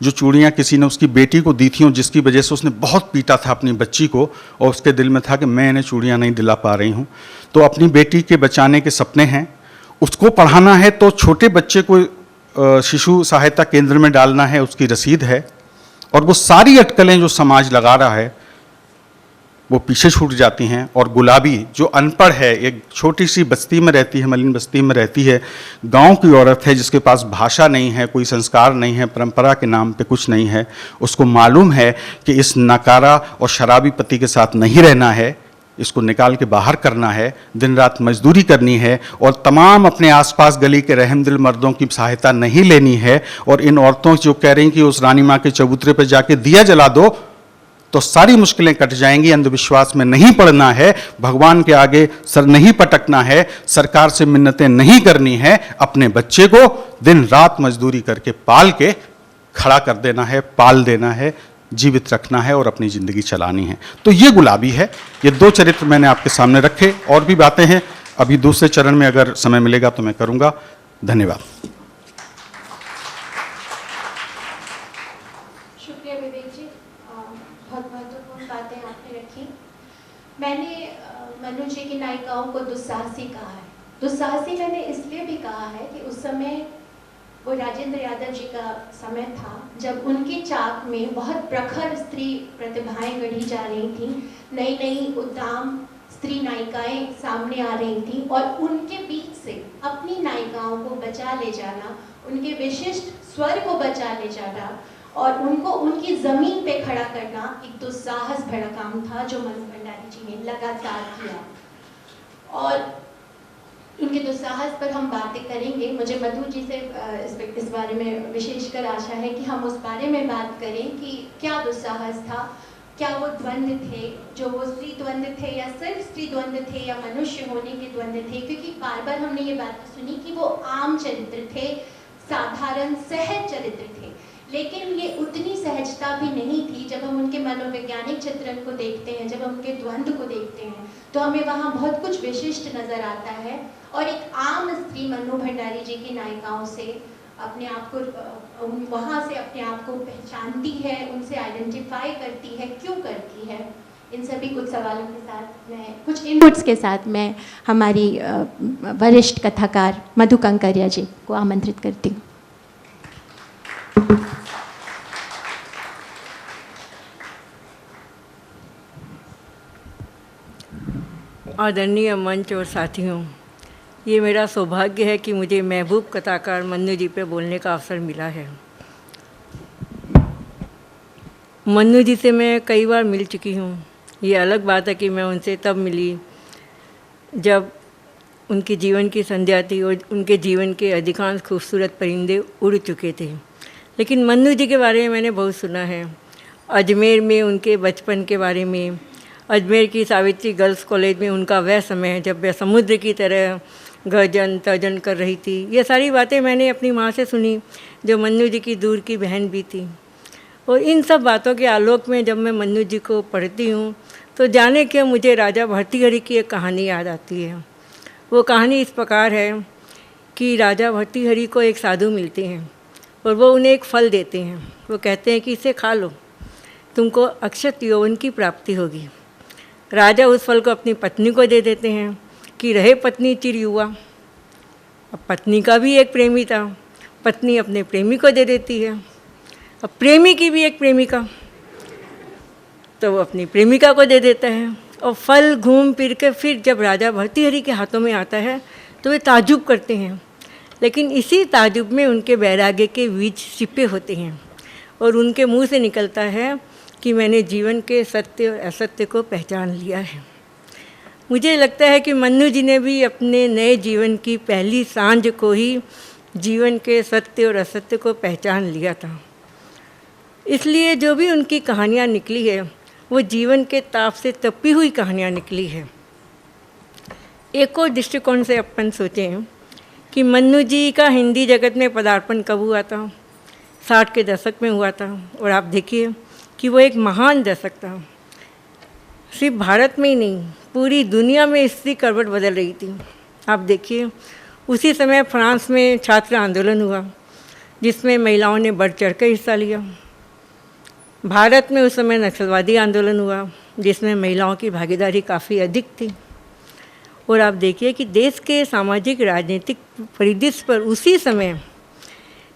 जो चूड़ियाँ किसी ने उसकी बेटी को दी थी और जिसकी वजह से उसने बहुत पीटा था अपनी बच्ची को, और उसके दिल में था कि मैं इन्हें चूड़ियाँ नहीं दिला पा रही हूँ। तो अपनी बेटी के बचाने के सपने हैं, उसको पढ़ाना है, तो छोटे बच्चे को शिशु सहायता केंद्र में डालना है, उसकी रसीद है। और वो सारी अटकलें जो समाज लगा रहा है वो पीछे छूट जाती हैं। और गुलाबी जो अनपढ़ है, एक छोटी सी बस्ती में रहती है, मलिन बस्ती में रहती है, गांव की औरत है जिसके पास भाषा नहीं है, कोई संस्कार नहीं है, परंपरा के नाम पे कुछ नहीं है। उसको मालूम है कि इस नकारा और शराबी पति के साथ नहीं रहना है, इसको निकाल के बाहर करना है, दिन रात मजदूरी करनी है और तमाम अपने आसपास गली के रहमदिल मर्दों की सहायता नहीं लेनी है। और इन औरतों जो कह रही कि उस रानी माँ के चबूतरे पर जाके दिया जला दो तो सारी मुश्किलें कट जाएंगी, अंधविश्वास में नहीं पड़ना है, भगवान के आगे सर नहीं पटकना है, सरकार से मिन्नतें नहीं करनी है, अपने बच्चे को दिन रात मजदूरी करके पाल के खड़ा कर देना है, पाल देना है, जीवित रखना है और अपनी ज़िंदगी चलानी है। तो ये गुलाबी है। ये 2 चरित्र मैंने आपके सामने रखे। और भी बातें हैं, अभी दूसरे चरण में अगर समय मिलेगा तो मैं करूँगा। धन्यवाद। शुक्रिया विवेक जी, बहुत महत्वपूर्ण बातें आपने रखी। मैंने मनु जी की नायिकाओं को दुस्साहसी कहा है। दुस्साहसी मैंने इसलिए भी कहा है कि उस समय वो राजेंद्र यादव जी का समय था जब उनकी चाक में बहुत प्रखर स्त्री प्रतिभाएं गढ़ी जा रही थी, नई नई उद्दाम स्त्री नायिकाएं सामने आ रही थी, और उनके बीच से अपनी नायिकाओं को बचा ले जाना, उनके विशिष्ट स्वर को बचा ले जाना और उनको उनकी ज़मीन पे खड़ा करना एक दुस्साहस भरा काम था जो मनु भंडारी जी ने लगातार किया। और उनके दुस्साहस पर हम बातें करेंगे। मुझे मधु जी से इस बारे में विशेषकर आशा है कि हम उस बारे में बात करें कि क्या दुस्साहस था, क्या वो द्वंद्व थे, जो वो स्त्री द्वंद्व थे या सिर्फ स्त्री द्वंद्व थे या मनुष्य होने के द्वंद्व थे। क्योंकि बार बार हमने ये बात सुनी कि वो आम चरित्र थे, साधारण सहज चरित्र थे, लेकिन ये उतनी सहजता भी नहीं थी। जब हम उनके मनोवैज्ञानिक चित्रण को देखते हैं, जब हम उनके द्वंद्व को देखते हैं, तो हमें वहाँ बहुत कुछ विशिष्ट नज़र आता है। और एक आम स्त्री मनु भंडारी जी की नायिकाओं से अपने आप को वहाँ से अपने आप को पहचानती है, उनसे आइडेंटिफाई करती है, क्यों करती है। इन सभी कुछ सवालों के साथ मैं कुछ इनपुट्स के साथ मैं हमारी वरिष्ठ कथाकार मधु कंकरिया जी को आमंत्रित करती हूँ। आदरणीय मंच और साथियों, ये मेरा सौभाग्य है कि मुझे महबूब कथाकार मन्नू जी पे बोलने का अवसर मिला है। मन्नू जी से मैं कई बार मिल चुकी हूँ। ये अलग बात है कि मैं उनसे तब मिली जब उनके जीवन की संध्या थी और उनके जीवन के अधिकांश खूबसूरत परिंदे उड़ चुके थे। लेकिन मन्नू जी के बारे में मैंने बहुत सुना है। अजमेर में उनके बचपन के बारे में, अजमेर की सावित्री गर्ल्स कॉलेज में उनका वह समय जब वह समुद्र की तरह गर्जन तर्जन कर रही थी, ये सारी बातें मैंने अपनी माँ से सुनी जो मन्नू जी की दूर की बहन भी थी। और इन सब बातों के आलोक में जब मैं मन्नू जी को पढ़ती हूँ तो जाने क्यों मुझे राजा भर्तृहरि की एक कहानी याद आती है। वो कहानी इस प्रकार है कि राजा भर्तृहरि को एक साधु मिलते हैं और वो उन्हें एक फल देते हैं। वो कहते हैं कि इसे खा लो, तुमको अक्षत यौवन की प्राप्ति होगी। राजा उस फल को अपनी पत्नी को दे देते हैं कि रहे पत्नी चिर युवा। अब पत्नी का भी एक प्रेमी था, पत्नी अपने प्रेमी को दे देती है। अब प्रेमी की भी एक प्रेमिका, तो वो अपनी प्रेमिका को दे देता है। और फल घूम फिर के फिर जब राजा भर्तृहरि के हाथों में आता है तो वे ताजुब करते हैं, लेकिन इसी ताजुब में उनके वैराग्य के बीज छिपे होते हैं और उनके मुंह से निकलता है कि मैंने जीवन के सत्य और असत्य को पहचान लिया है। मुझे लगता है कि मन्नू जी ने भी अपने नए जीवन की पहली सांझ को ही जीवन के सत्य और असत्य को पहचान लिया था। इसलिए जो भी उनकी कहानियाँ निकली है वो जीवन के ताप से तपी हुई कहानियाँ निकली है। एक और दृष्टिकोण से अपन सोचें कि मन्नू जी का हिंदी जगत में पदार्पण कब हुआ था? 60 के दशक में हुआ था। और आप देखिए कि वो एक महान दशक था। सिर्फ भारत में ही नहीं, पूरी दुनिया में इसकी करवट बदल रही थी। आप देखिए उसी समय फ्रांस में छात्र आंदोलन हुआ जिसमें महिलाओं ने बढ़ चढ़ कर हिस्सा लिया। भारत में उस समय नक्सलवादी आंदोलन हुआ जिसमें महिलाओं की भागीदारी काफ़ी अधिक थी। और आप देखिए कि देश के सामाजिक राजनीतिक परिदृश्य पर उसी समय,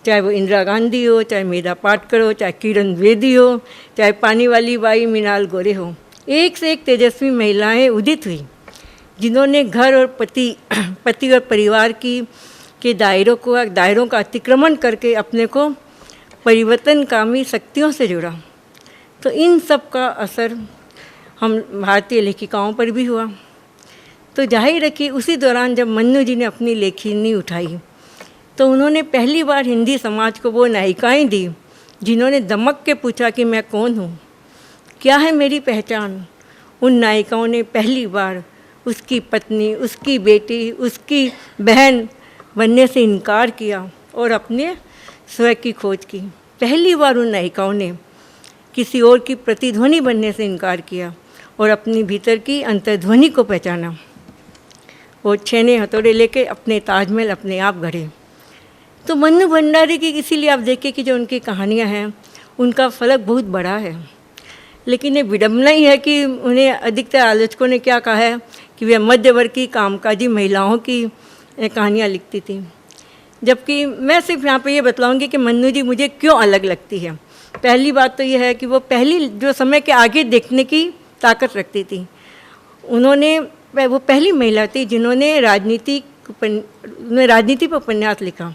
चाहे वो इंदिरा गांधी हो, चाहे मेधा पाटकर हो, चाहे किरण बेदी हो, चाहे पानी वाली बाई मीनाल गोरे हो, एक से एक तेजस्वी महिलाएं उदित हुई जिन्होंने घर और पति और परिवार के दायरों का अतिक्रमण करके अपने को परिवर्तनकामी शक्तियों से जुड़ा। तो इन सब का असर हम भारतीय लेखिकाओं पर भी हुआ। तो जाहिर है कि उसी दौरान जब मन्नू जी ने अपनी लेखनी उठाई तो उन्होंने पहली बार हिंदी समाज को वो नायिकाएं दी जिन्होंने दमक के पूछा कि मैं कौन हूँ, क्या है मेरी पहचान। उन नायिकाओं ने पहली बार उसकी पत्नी, उसकी बेटी, उसकी बहन बनने से इनकार किया और अपने स्वयं की खोज की। पहली बार उन नायिकाओं ने किसी और की प्रतिध्वनि बनने से इनकार किया और अपनी भीतर की अंतर्ध्वनि को पहचाना। वो छेने हथौड़े लेके अपने ताजमहल अपने आप गढ़े। तो मन्नू भंडारी की इसीलिए आप देखिए कि जो उनकी कहानियाँ हैं उनका फलक बहुत बड़ा है। लेकिन ये विडम्बना ही है कि उन्हें अधिकतर आलोचकों ने क्या कहा है कि वे मध्यवर्गीय कामकाजी महिलाओं की कहानियाँ लिखती थी, जबकि मैं सिर्फ यहाँ पे ये बतलाऊँगी कि मन्नू जी मुझे क्यों अलग लगती है। पहली बात तो ये है कि वो पहली जो समय के आगे देखने की ताकत रखती थी। वो पहली महिला थी जिन्होंने राजनीति पर उपन्यास लिखा,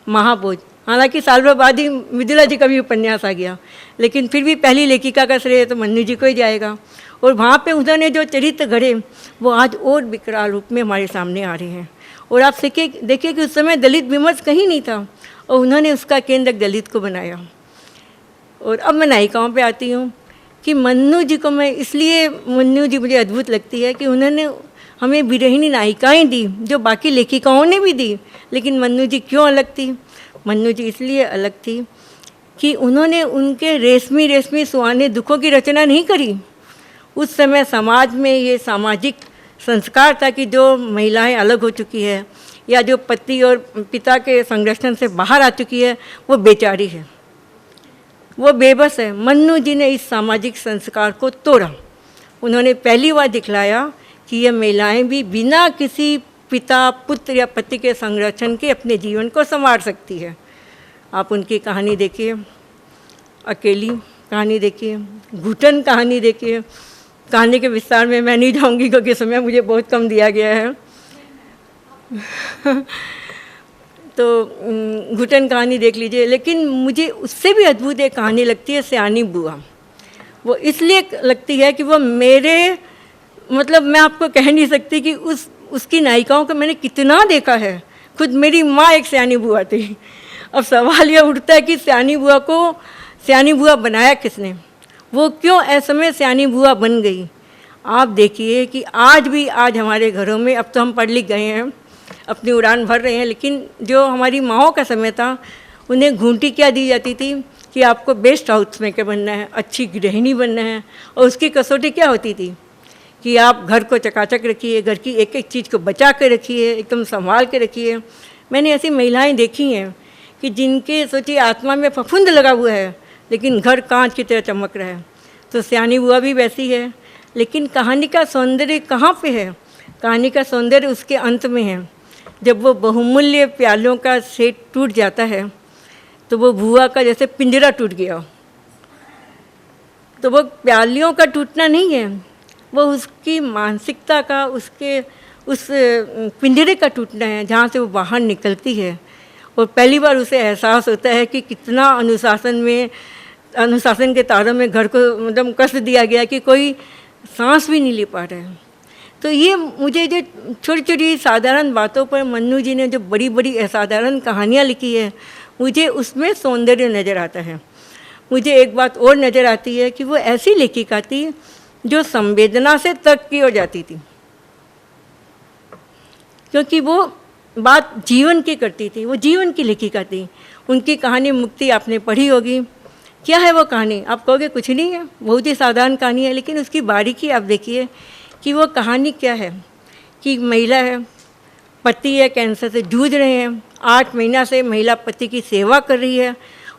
महाभोज। हालांकि साल भर बाद ही मृदुला जी का भी उपन्यास आ गया, लेकिन फिर भी पहली लेखिका का श्रेय तो मन्नू जी को ही जाएगा। और वहाँ पे उन्होंने जो चरित्र गढ़े वो आज और विकराल रूप में हमारे सामने आ रहे हैं। और आप देखिए कि उस समय दलित विमर्श कहीं नहीं था और उन्होंने उसका केंद्र दलित को बनाया। और अब मैं नायिकाओं पे आती हूँ कि मन्नू जी मुझे अद्भुत लगती है कि उन्होंने हमें विरहिणी नायिकाएं दी जो बाकी लेखिकाओं ने भी दी। लेकिन मन्नू जी क्यों अलग थी? मन्नू जी इसलिए अलग थी कि उन्होंने उनके रेशमी सुहाने दुखों की रचना नहीं करी। उस समय समाज में ये सामाजिक संस्कार था कि जो महिलाएं अलग हो चुकी है या जो पति और पिता के संरक्षण से बाहर आ चुकी है वो बेचारी है, वो बेबस है। मन्नू जी ने इस सामाजिक संस्कार को तोड़ा। उन्होंने पहली बार दिखलाया कि ये महिलाएं भी बिना किसी पिता, पुत्र या पति के संरक्षण के अपने जीवन को संवार सकती है। आप उनकी कहानी देखिए, अकेली कहानी देखिए, घुटन कहानी देखिए। कहानी के विस्तार में मैं नहीं जाऊंगी क्योंकि समय मुझे बहुत कम दिया गया है। तो घुटन कहानी देख लीजिए। लेकिन मुझे उससे भी अद्भुत एक कहानी लगती है सयानी बुआ। वो इसलिए लगती है कि वो मैं आपको कह नहीं सकती कि उसकी नायिकाओं को मैंने कितना देखा है। खुद मेरी माँ एक सयानी बुआ थी। अब सवाल यह उठता है कि सयानी बुआ को सयानी बुआ बनाया किसने? वो क्यों असमय सयानी बुआ बन गई? आप देखिए कि आज हमारे घरों में, अब तो हम पढ़ लिख गए हैं, अपनी उड़ान भर रहे हैं, लेकिन जो हमारी माँओं का समय था उन्हें घूंटी क्या दी जाती थी कि आपको बेस्ट हाउस मेकर बनना है, अच्छी गृहिणी बनना है। और उसकी कसौटी क्या होती थी कि आप घर को चकाचक रखिए, घर की एक एक चीज़ को बचा के रखिए, एकदम संभाल के रखिए। मैंने ऐसी महिलाएं देखी हैं कि जिनके सोचिए आत्मा में फफूंद लगा हुआ है लेकिन घर कांच की तरह चमक रहा है। तो सयानी बुआ भी वैसी है। लेकिन कहानी का सौंदर्य कहाँ पे है? कहानी का सौंदर्य उसके अंत में है। जब वो बहुमूल्य प्यालों का सेट टूट जाता है तो वो बुआ का जैसे पिंजरा टूट गया। तो वो प्यालियों का टूटना नहीं है, वो उसकी मानसिकता का, उसके उस पिंजरे का टूटना है जहाँ से वो बाहर निकलती है। और पहली बार उसे एहसास होता है कि कितना अनुशासन के तारों में घर को मतलब कष्ट दिया गया कि कोई सांस भी नहीं ले पा रहा है। तो ये मुझे जो छोटी छोटी साधारण बातों पर मन्नू जी ने जो बड़ी बड़ी असाधारण कहानियाँ लिखी है, मुझे उसमें सौंदर्य नज़र आता है। मुझे एक बात और नज़र आती है कि वो ऐसी लेखिका थी जो संवेदना से तर्क की ओर जाती थी, क्योंकि वो बात जीवन की करती थी, वो जीवन की लेखिका थी। उनकी कहानी मुक्ति आपने पढ़ी होगी। क्या है वो कहानी? आप कहोगे कुछ नहीं है, बहुत ही साधारण कहानी है, लेकिन उसकी बारीकी आप देखिए कि वो कहानी क्या है। कि महिला है, पति है, कैंसर से जूझ रहे हैं, 8 महीना से महिला पति की सेवा कर रही है।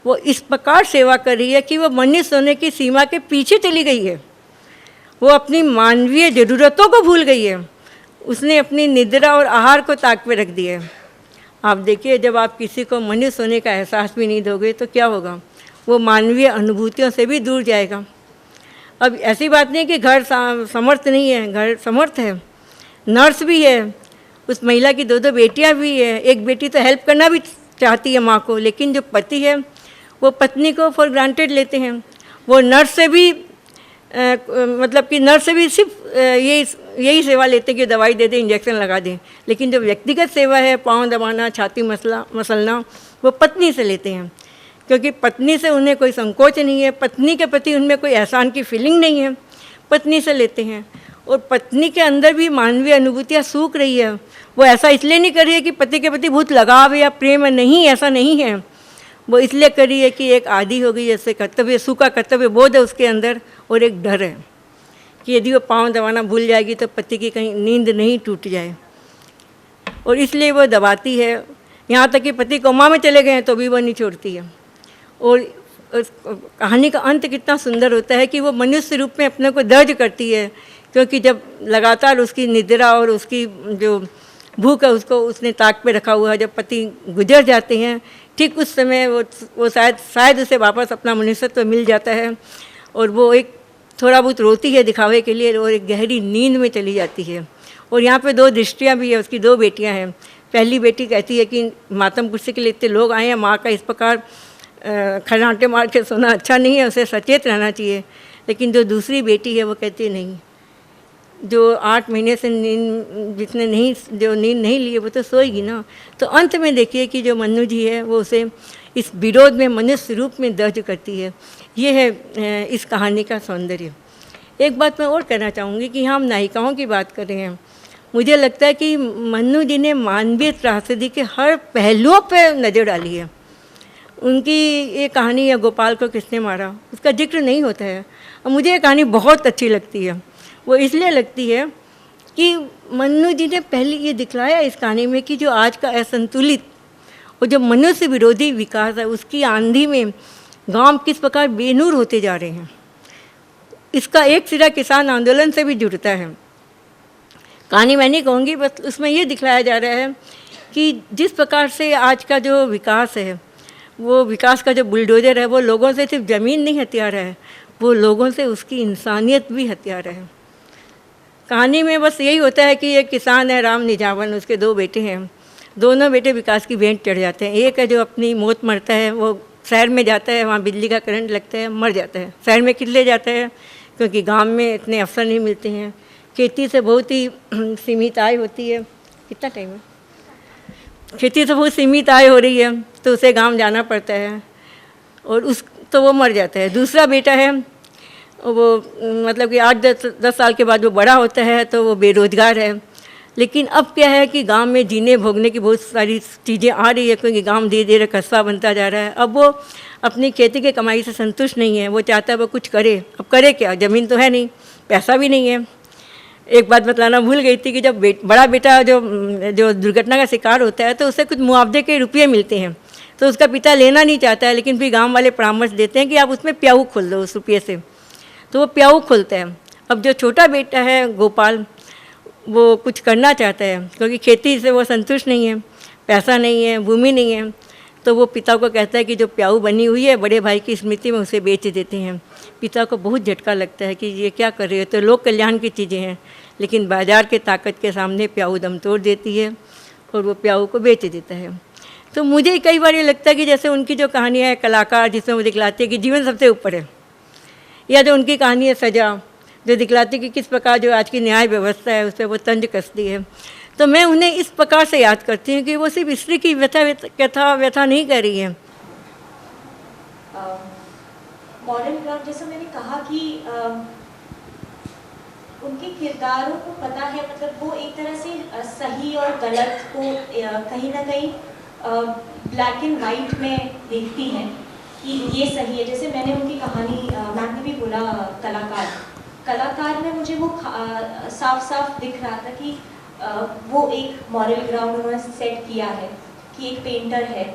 वो इस प्रकार सेवा कर रही है कि वो मनुष्य होने की सीमा के पीछे चली गई है। वो अपनी मानवीय ज़रूरतों को भूल गई है। उसने अपनी निद्रा और आहार को ताक पे रख दिया है। आप देखिए, जब आप किसी को मनुष्य होने का एहसास भी नहीं दोगे तो क्या होगा? वो मानवीय अनुभूतियों से भी दूर जाएगा। अब ऐसी बात नहीं कि घर समर्थ नहीं है, घर समर्थ है, नर्स भी है, उस महिला की 2 बेटियां भी है। एक बेटी तो हेल्प करना भी चाहती है माँ को, लेकिन जो पति है वो पत्नी को फॉर ग्रांटेड लेते हैं। वो नर्स से भी मतलब कि नर्स से भी सिर्फ यही सेवा लेते हैं कि दवाई दे दें, इंजेक्शन लगा दें, लेकिन जो व्यक्तिगत सेवा है, पाँव दबाना, छाती मसलना, वो पत्नी से लेते हैं, क्योंकि पत्नी से उन्हें कोई संकोच नहीं है, पत्नी के प्रति उनमें कोई एहसान की फीलिंग नहीं है, पत्नी से लेते हैं। और पत्नी के अंदर भी मानवीय अनुभूतियाँ सूख रही है। वो ऐसा इसलिए नहीं कर रही है कि पति के प्रति बहुत लगाव है या प्रेम है, नहीं, ऐसा नहीं है। वो इसलिए कर रही है कि एक आदि हो गई, जैसे कर्तव्य, सूखा कर्तव्य बोध है उसके अंदर, और एक डर है कि यदि वो पाँव दबाना भूल जाएगी तो पति की कहीं नींद नहीं टूट जाए, और इसलिए वो दबाती है। यहाँ तक कि पति कोमा में चले गए हैं तो भी वो नहीं छोड़ती है। और कहानी का अंत कितना सुंदर होता है कि वो मनुष्य रूप में अपने को दर्ज करती है, क्योंकि जब लगातार उसकी निद्रा और उसकी जो भूख है उसको उसने ताक पे रखा हुआ है, जब पति गुजर जाते हैं ठीक उस समय वो शायद उसे वापस अपना मनुष्यत्व मिल जाता है, और वो एक थोड़ा बहुत रोती है दिखावे के लिए, और एक गहरी नींद में चली जाती है। और यहाँ पे 2 दृष्टियाँ भी है, उसकी 2 बेटियाँ हैं। पहली बेटी कहती है कि मातम कुर्सी के लिए इतने लोग आए हैं, माँ का इस प्रकार खर्राटे मार के सोना अच्छा नहीं है, उसे सचेत रहना चाहिए। लेकिन जो दूसरी बेटी है वो कहती है नहीं, जो 8 महीने से नींद नहीं लिए वो तो सोएगी ना। तो अंत में देखिए कि जो मन्नू जी है वो उसे इस विरोध में मनुष्य रूप में दर्ज करती है। ये है इस कहानी का सौंदर्य। एक बात मैं और कहना चाहूँगी कि हम नायिकाओं की बात कर रहे हैं, मुझे लगता है कि मन्नू जी ने मानवीय त्रासदी के हर पहलुओं पर नज़र डाली है। उनकी ये कहानी है गोपाल को किसने मारा, उसका जिक्र नहीं होता है, और मुझे ये कहानी बहुत अच्छी लगती है। वो इसलिए लगती है कि मन्नू जी ने पहले ये दिखलाया इस कहानी में कि जो आज का असंतुलित और जो मनुष्य विरोधी विकास है, उसकी आंधी में गांव किस प्रकार बेनूर होते जा रहे हैं। इसका एक सिरा किसान आंदोलन से भी जुड़ता है। कहानी मैं नहीं कहूँगी, बस उसमें ये दिखलाया जा रहा है कि जिस प्रकार से आज का जो विकास है, वो विकास का जो बुलडोजर है, वो लोगों से सिर्फ ज़मीन नहीं हथिया रहा है, वो लोगों से उसकी इंसानियत भी हथिया रहा है। कहानी में बस यही होता है कि एक किसान है राम निजावन, उसके 2 बेटे हैं, दोनों बेटे विकास की भेंट चढ़ जाते हैं। एक है जो अपनी मौत मरता है, वो शहर में जाता है, वहाँ बिजली का करंट लगता है, मर जाता है। शहर में किस लिए जाता है? क्योंकि गांव में इतने अवसर नहीं मिलते हैं, खेती से बहुत ही सीमित आय होती है। कितना टाइम है? खेती से बहुत सीमित आय हो रही है, तो उसे गांव जाना पड़ता है, और तो वो मर जाता है। दूसरा बेटा है वो मतलब कि 8-10 साल के बाद वो बड़ा होता है, तो वो बेरोजगार है। लेकिन अब क्या है कि गांव में जीने भोगने की बहुत सारी चीज़ें आ रही है, क्योंकि गांव धीरे धीरे कस्बा बनता जा रहा है। अब वो अपनी खेती की कमाई से संतुष्ट नहीं है, वो चाहता है वो कुछ करे। अब करे क्या? ज़मीन तो है नहीं, पैसा भी नहीं है। एक बात बतलाना भूल गई थी कि जब बड़ा बेटा जो दुर्घटना का शिकार होता है, तो उसे कुछ मुआवजे के रुपये मिलते हैं, तो उसका पिता लेना नहीं चाहता है, लेकिन फिर गाँव वाले परामर्श देते हैं कि आप उसमें प्याऊ खोल दो उस रुपये से। तो वो प्याऊ खोलता है। अब जो छोटा बेटा है गोपाल, वो कुछ करना चाहता है, क्योंकि खेती से वो संतुष्ट नहीं है, पैसा नहीं है, भूमि नहीं है, तो वो पिता को कहता है कि जो प्याऊ बनी हुई है बड़े भाई की स्मृति में उसे बेच देते हैं। पिता को बहुत झटका लगता है कि ये क्या कर रहे हो, तो लोक कल्याण की चीज़ें हैं, लेकिन बाजार के ताकत के सामने प्याऊ दम तोड़ देती है और वो प्याऊ को बेच देता है। तो मुझे कई बार ये लगता है कि जैसे उनकी जो कहानियाँ है कलाकार, जिसमें वो दिखलाते हैं कि जीवन सबसे ऊपर है, या जो उनकी कहानी है सजा, जो दिखलाती है कि किस प्रकार जो आज की न्याय व्यवस्था है उस पर वो तंज कसती है। तो मैं उन्हें इस प्रकार से याद करती हूँ कि वो सिर्फ स्त्री की व्यथा नहीं कर रही है। मॉरल ग्राउंड, जैसा मैंने कहा कि उनके किरदारों को पता है, मतलब वो एक तरह से सही और गलत को कहीं ना कहीं ब्लैक एंड वाइट में देखती हैं कि ये सही है। जैसे मैंने उनकी कहानी, मैम ने भी बोला कलाकार में मुझे वो साफ साफ दिख रहा था कि वो एक मॉरल ग्राउंड उन्होंने सेट किया है कि एक पेंटर है।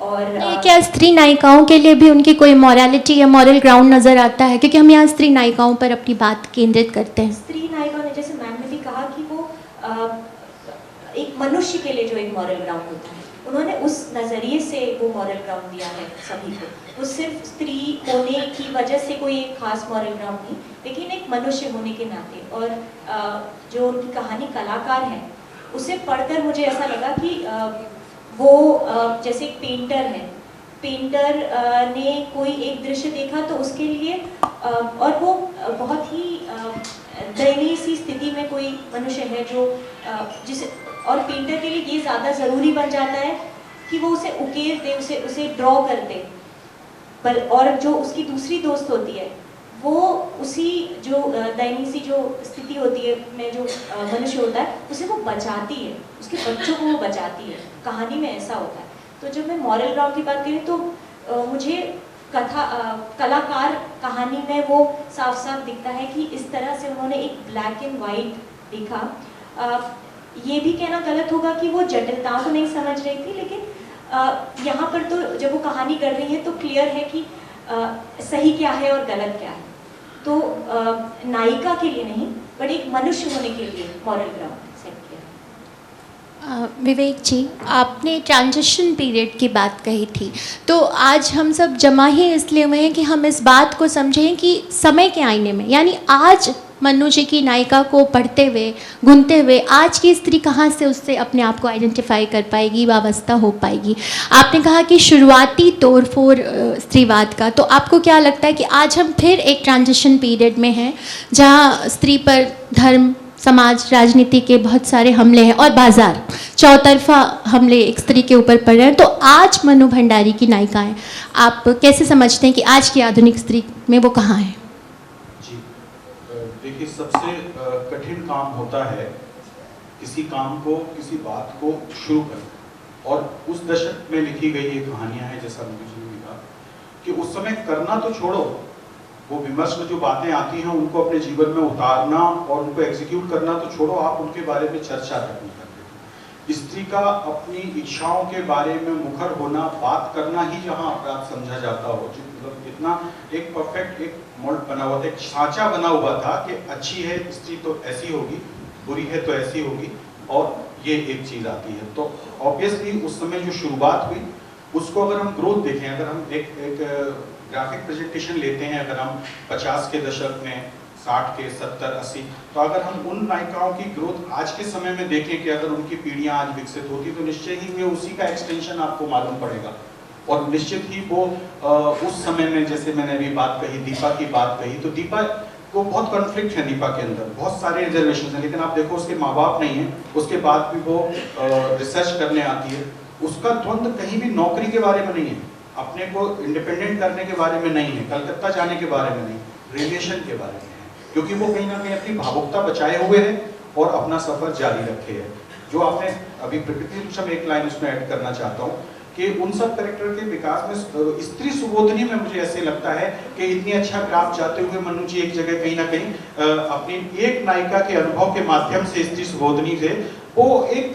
और क्या स्त्री नायिकाओं के लिए भी उनकी कोई मॉरलिटी या मॉरल ग्राउंड नज़र आता है? क्योंकि हम यहाँ स्त्री नायिकाओं पर अपनी बात केंद्रित करते हैं। स्त्री नायिकाओं ने, जैसे मैम ने भी कहा कि वो एक मनुष्य के लिए जो एक मॉरल ग्राउंड होता है, उन्होंने उस नज़रिए से वो मॉरल ग्राउंड दिया है सभी को। वो सिर्फ स्त्री होने की वजह से कोई एक खास मॉरल ग्राउंड नहीं, लेकिन एक मनुष्य होने के नाते। और जो उनकी कहानी कलाकार है, उसे पढ़कर मुझे ऐसा लगा कि वो जैसे एक पेंटर है, पेंटर ने कोई एक दृश्य देखा तो उसके लिए और वो बहुत ही दयनीय सी स्थिति में कोई मनुष्य है जो जिसे, और पेंटर के लिए ये ज़्यादा ज़रूरी बन जाता है कि वो उसे उकेर दे, उसे ड्रॉ कर दे। पर और जो उसकी दूसरी दोस्त होती है, वो उसी जो दयनीय सी जो स्थिति होती है में जो मनुष्य होता है, उसे वो बचाती है, उसके बच्चों को वो बचाती है। कहानी में ऐसा होता है। तो जब मैं मॉरल ग्राउंड की बात करी तो मुझे कलाकार कहानी में वो साफ साफ दिखता है कि इस तरह से उन्होंने एक ब्लैक एंड वाइट दिखा। ये भी कहना गलत होगा कि वो जटिलताओं को नहीं समझ रही थी, लेकिन यहाँ पर तो जब वो कहानी कर रही है तो क्लियर है कि सही क्या है और गलत क्या है। तो नायिका के लिए नहीं, बट एक मनुष्य होने के लिए मॉरल ग्राउंड सेट किया। विवेक जी, आपने ट्रांजिशन पीरियड की बात कही थी, तो आज हम सब जमा ही इसलिए हुए हैं कि हम इस बात को समझें कि समय के आईने में, यानी आज मन्नू जी की नायिका को पढ़ते हुए, घूमते हुए, आज की स्त्री कहाँ से उससे अपने आप को आइडेंटिफाई कर पाएगी, वाबस्ता हो पाएगी। आपने कहा कि शुरुआती तोड़ फोड़ स्त्रीवाद का, तो आपको क्या लगता है कि आज हम फिर एक ट्रांजिशन पीरियड में हैं जहाँ स्त्री पर धर्म, समाज, राजनीति के बहुत सारे हमले हैं और बाजार, चौतरफा हमले एक स्त्री के ऊपर पड़ रहे हैं। तो आज मन्नू भंडारी की नायिकाएं, आप कैसे समझते हैं कि आज की आधुनिक स्त्री में वो कहाँ है? देखिए, सबसे कठिन काम होता है किसी काम को, किसी बात को शुरू करना। और उस दशक में लिखी गई ये कहानियां हैं, जैसा मनु जी ने कहा कि उस समय करना तो छोड़ो, वो विमर्श में जो बातें आती हैं उनको अपने जीवन में उतारना और उनको एग्जीक्यूट करना तो छोड़ो, आप उनके बारे में चर्चा तक नहीं करते। स्त्री का अपनी इच्छाओं के बारे में मुखर होना, बात करना ही जहाँ अपराध समझा जाता हो, मतलब इतना एक परफेक्ट एक मोल्ड बना हुआ था, एक सांचा बना हुआ था कि अच्छी है स्त्री तो ऐसी होगी, बुरी है तो ऐसी होगी, और ये एक चीज़ आती है। तो ऑब्वियसली उस समय जो शुरुआत हुई उसको अगर हम ग्रोथ देखें, अगर हम एक ग्राफिक प्रेजेंटेशन लेते हैं, अगर हम 50 के दशक में, 60 के, 70, 80, तो अगर हम उन नायिकाओं की ग्रोथ आज के समय में देखें कि अगर उनकी पीढ़ियां आज विकसित होती तो निश्चय ही वे उसी का एक्सटेंशन आपको मालूम पड़ेगा। और निश्चित ही वो उस समय में, जैसे मैंने अभी बात कही, दीपा की बात कही, तो दीपा को बहुत कॉन्फ्लिक्ट है, दीपा के अंदर बहुत सारे रिजर्वेशन हैं, लेकिन आप देखो उसके माँ बाप नहीं है, उसके बाद भी वो रिसर्च करने आती है। उसका द्वंद्व कहीं भी नौकरी के बारे में नहीं है, अपने को इंडिपेंडेंट करने के बारे में नहीं है, कलकत्ता जाने के बारे में नहीं, रिलेशन के बारे में है, क्योंकि वो कहीं ना कहीं अपनी भावुकता बचाए हुए है और अपना सफर जारी रखे है। जो आपने अभी प्रकृति में एक लाइन उसमें ऐड करना चाहता हूँ कि उन सब कैरेक्टर के विकास में स्त्री सुबोधनी में मुझे ऐसे लगता है कि इतनी अच्छा ग्राफ जाते हुए मनु जी एक जगह कहीं ना कहीं अपनी एक नायिका के अनुभव के माध्यम से स्त्री सुबोधनी से वो एक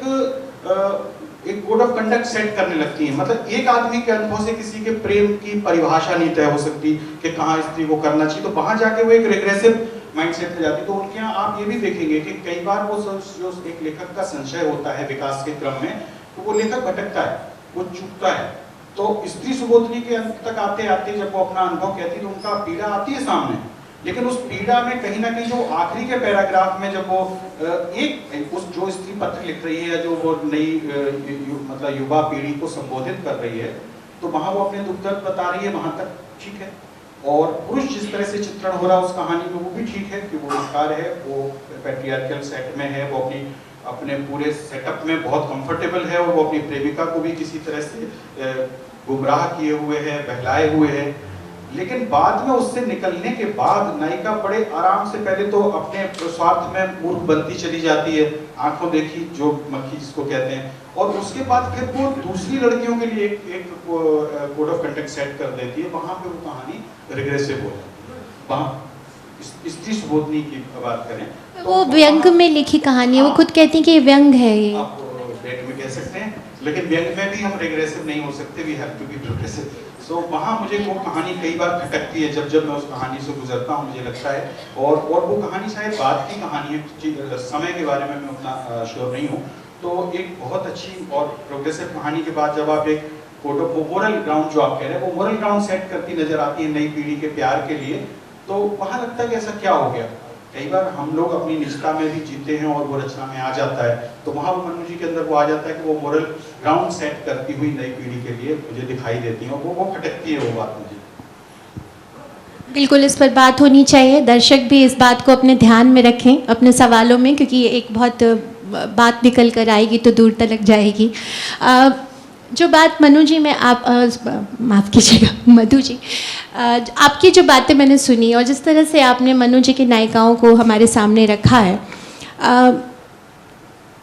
कोड ऑफ कंडक्ट सेट करने लगती है। मतलब एक आदमी के अनुभव से किसी के प्रेम की परिभाषा नहीं तय हो सकती कि कहाँ स्त्री को करना चाहिए, तो वहां जाके वो एक रिग्रेसिव माइंडसेट में जाती है। तो उनके यहाँ आप ये भी देखेंगे कि कई बार वो जो एक लेखक का संशय होता है विकास के क्रम में, तो वो लेखक भटकता है, वो चूकता है। तो स्त्री सुबोधनी के अंत तक आते आते जब वो अपना अनुभव कहती है तो उनका पीड़ा आती है सामने, लेकिन उस पीड़ा में कहीं ना कहीं जो आखिरी के पैराग्राफ में जब वो उस जो स्त्री पत्र लिख रही है, जो वो नई मतलब युवा पीढ़ी को संबोधित कर रही है, तो वहां वो अपने दुख दर्द बता रही है, वहां तक ठीक है। और पुरुष जिस तरह से चित्रण हो रहा है उस कहानी में, वो भी ठीक है कि वो विकार है, वो पैट्रियार्कल सेट में है, वो अपने पूरे सेटअप में बहुत कंफर्टेबल है, और वो अपनी प्रेमिका को भी किसी तरह से गुमराह किए हुए है, बहलाए हुए है। लेकिन बाद में उससे निकलने के बाद नायिका बड़े आराम से पहले तो अपने स्वार्थ में मूर्ख बनती चली जाती है, आंखों देखी जो मक्खी जिसको कहते हैं, और उसके बाद फिर वो दूसरी लड़कियों के लिए एक कोड ऑफ कंडक्ट सेट कर देती है। वहां पे वो कहानी रिग्रेसिव हो जाती है। वहां स्त्री सुबोधनी की बात करें तो वो व्यंग में लिखी कहानी है, वो खुद कहती है कि ये व्यंग है ये। आप व्यंग में कह सकते हैं, लेकिन व्यंग में भी हम रिग्रेसिव नहीं हो सकते, we have to be progressive. So वहाँ मुझे वो कहानी कई बार खटकती है, जब मैं उस कहानी से गुजरता हूँ, मुझे लगता है। और वो कहानी शायद बाद की कहानी है, समय के बारे में मैं उतना श्योर नहीं हूँ। तो एक बहुत अच्छी और प्रोग्रेसिव कहानी के बाद जब आप एक मोरल ग्राउंड जो आप कह रहे हैं, वो मोरल ग्राउंड सेट करती नजर आती है नई पीढ़ी के प्यार के लिए, तो वहाँ लगता है कि ऐसा क्या हो गया। कई बार हम लोग अपनी निजता में भी जीते हैं और वो रचना में आ जाता है, तो वहाँ वो मनु जी के अंदर वो आ जाता है कि वो मोरल ग्राउंड सेट करती हुई नई पीढ़ी के लिए मुझे दिखाई देती है, और वो खटकती है वो बात मुझे। बिल्कुल इस पर बात होनी चाहिए, दर्शक भी इस बात को अपने ध्यान में रखें अपने सवालों में, क्योंकि ये एक बहुत बात निकल कर आएगी तो दूर तक जाएगी। जो बात मनु जी में आप माफ़ कीजिएगा मधु जी, आपकी जो बातें मैंने सुनी और जिस तरह से आपने मनु जी की नायिकाओं को हमारे सामने रखा है,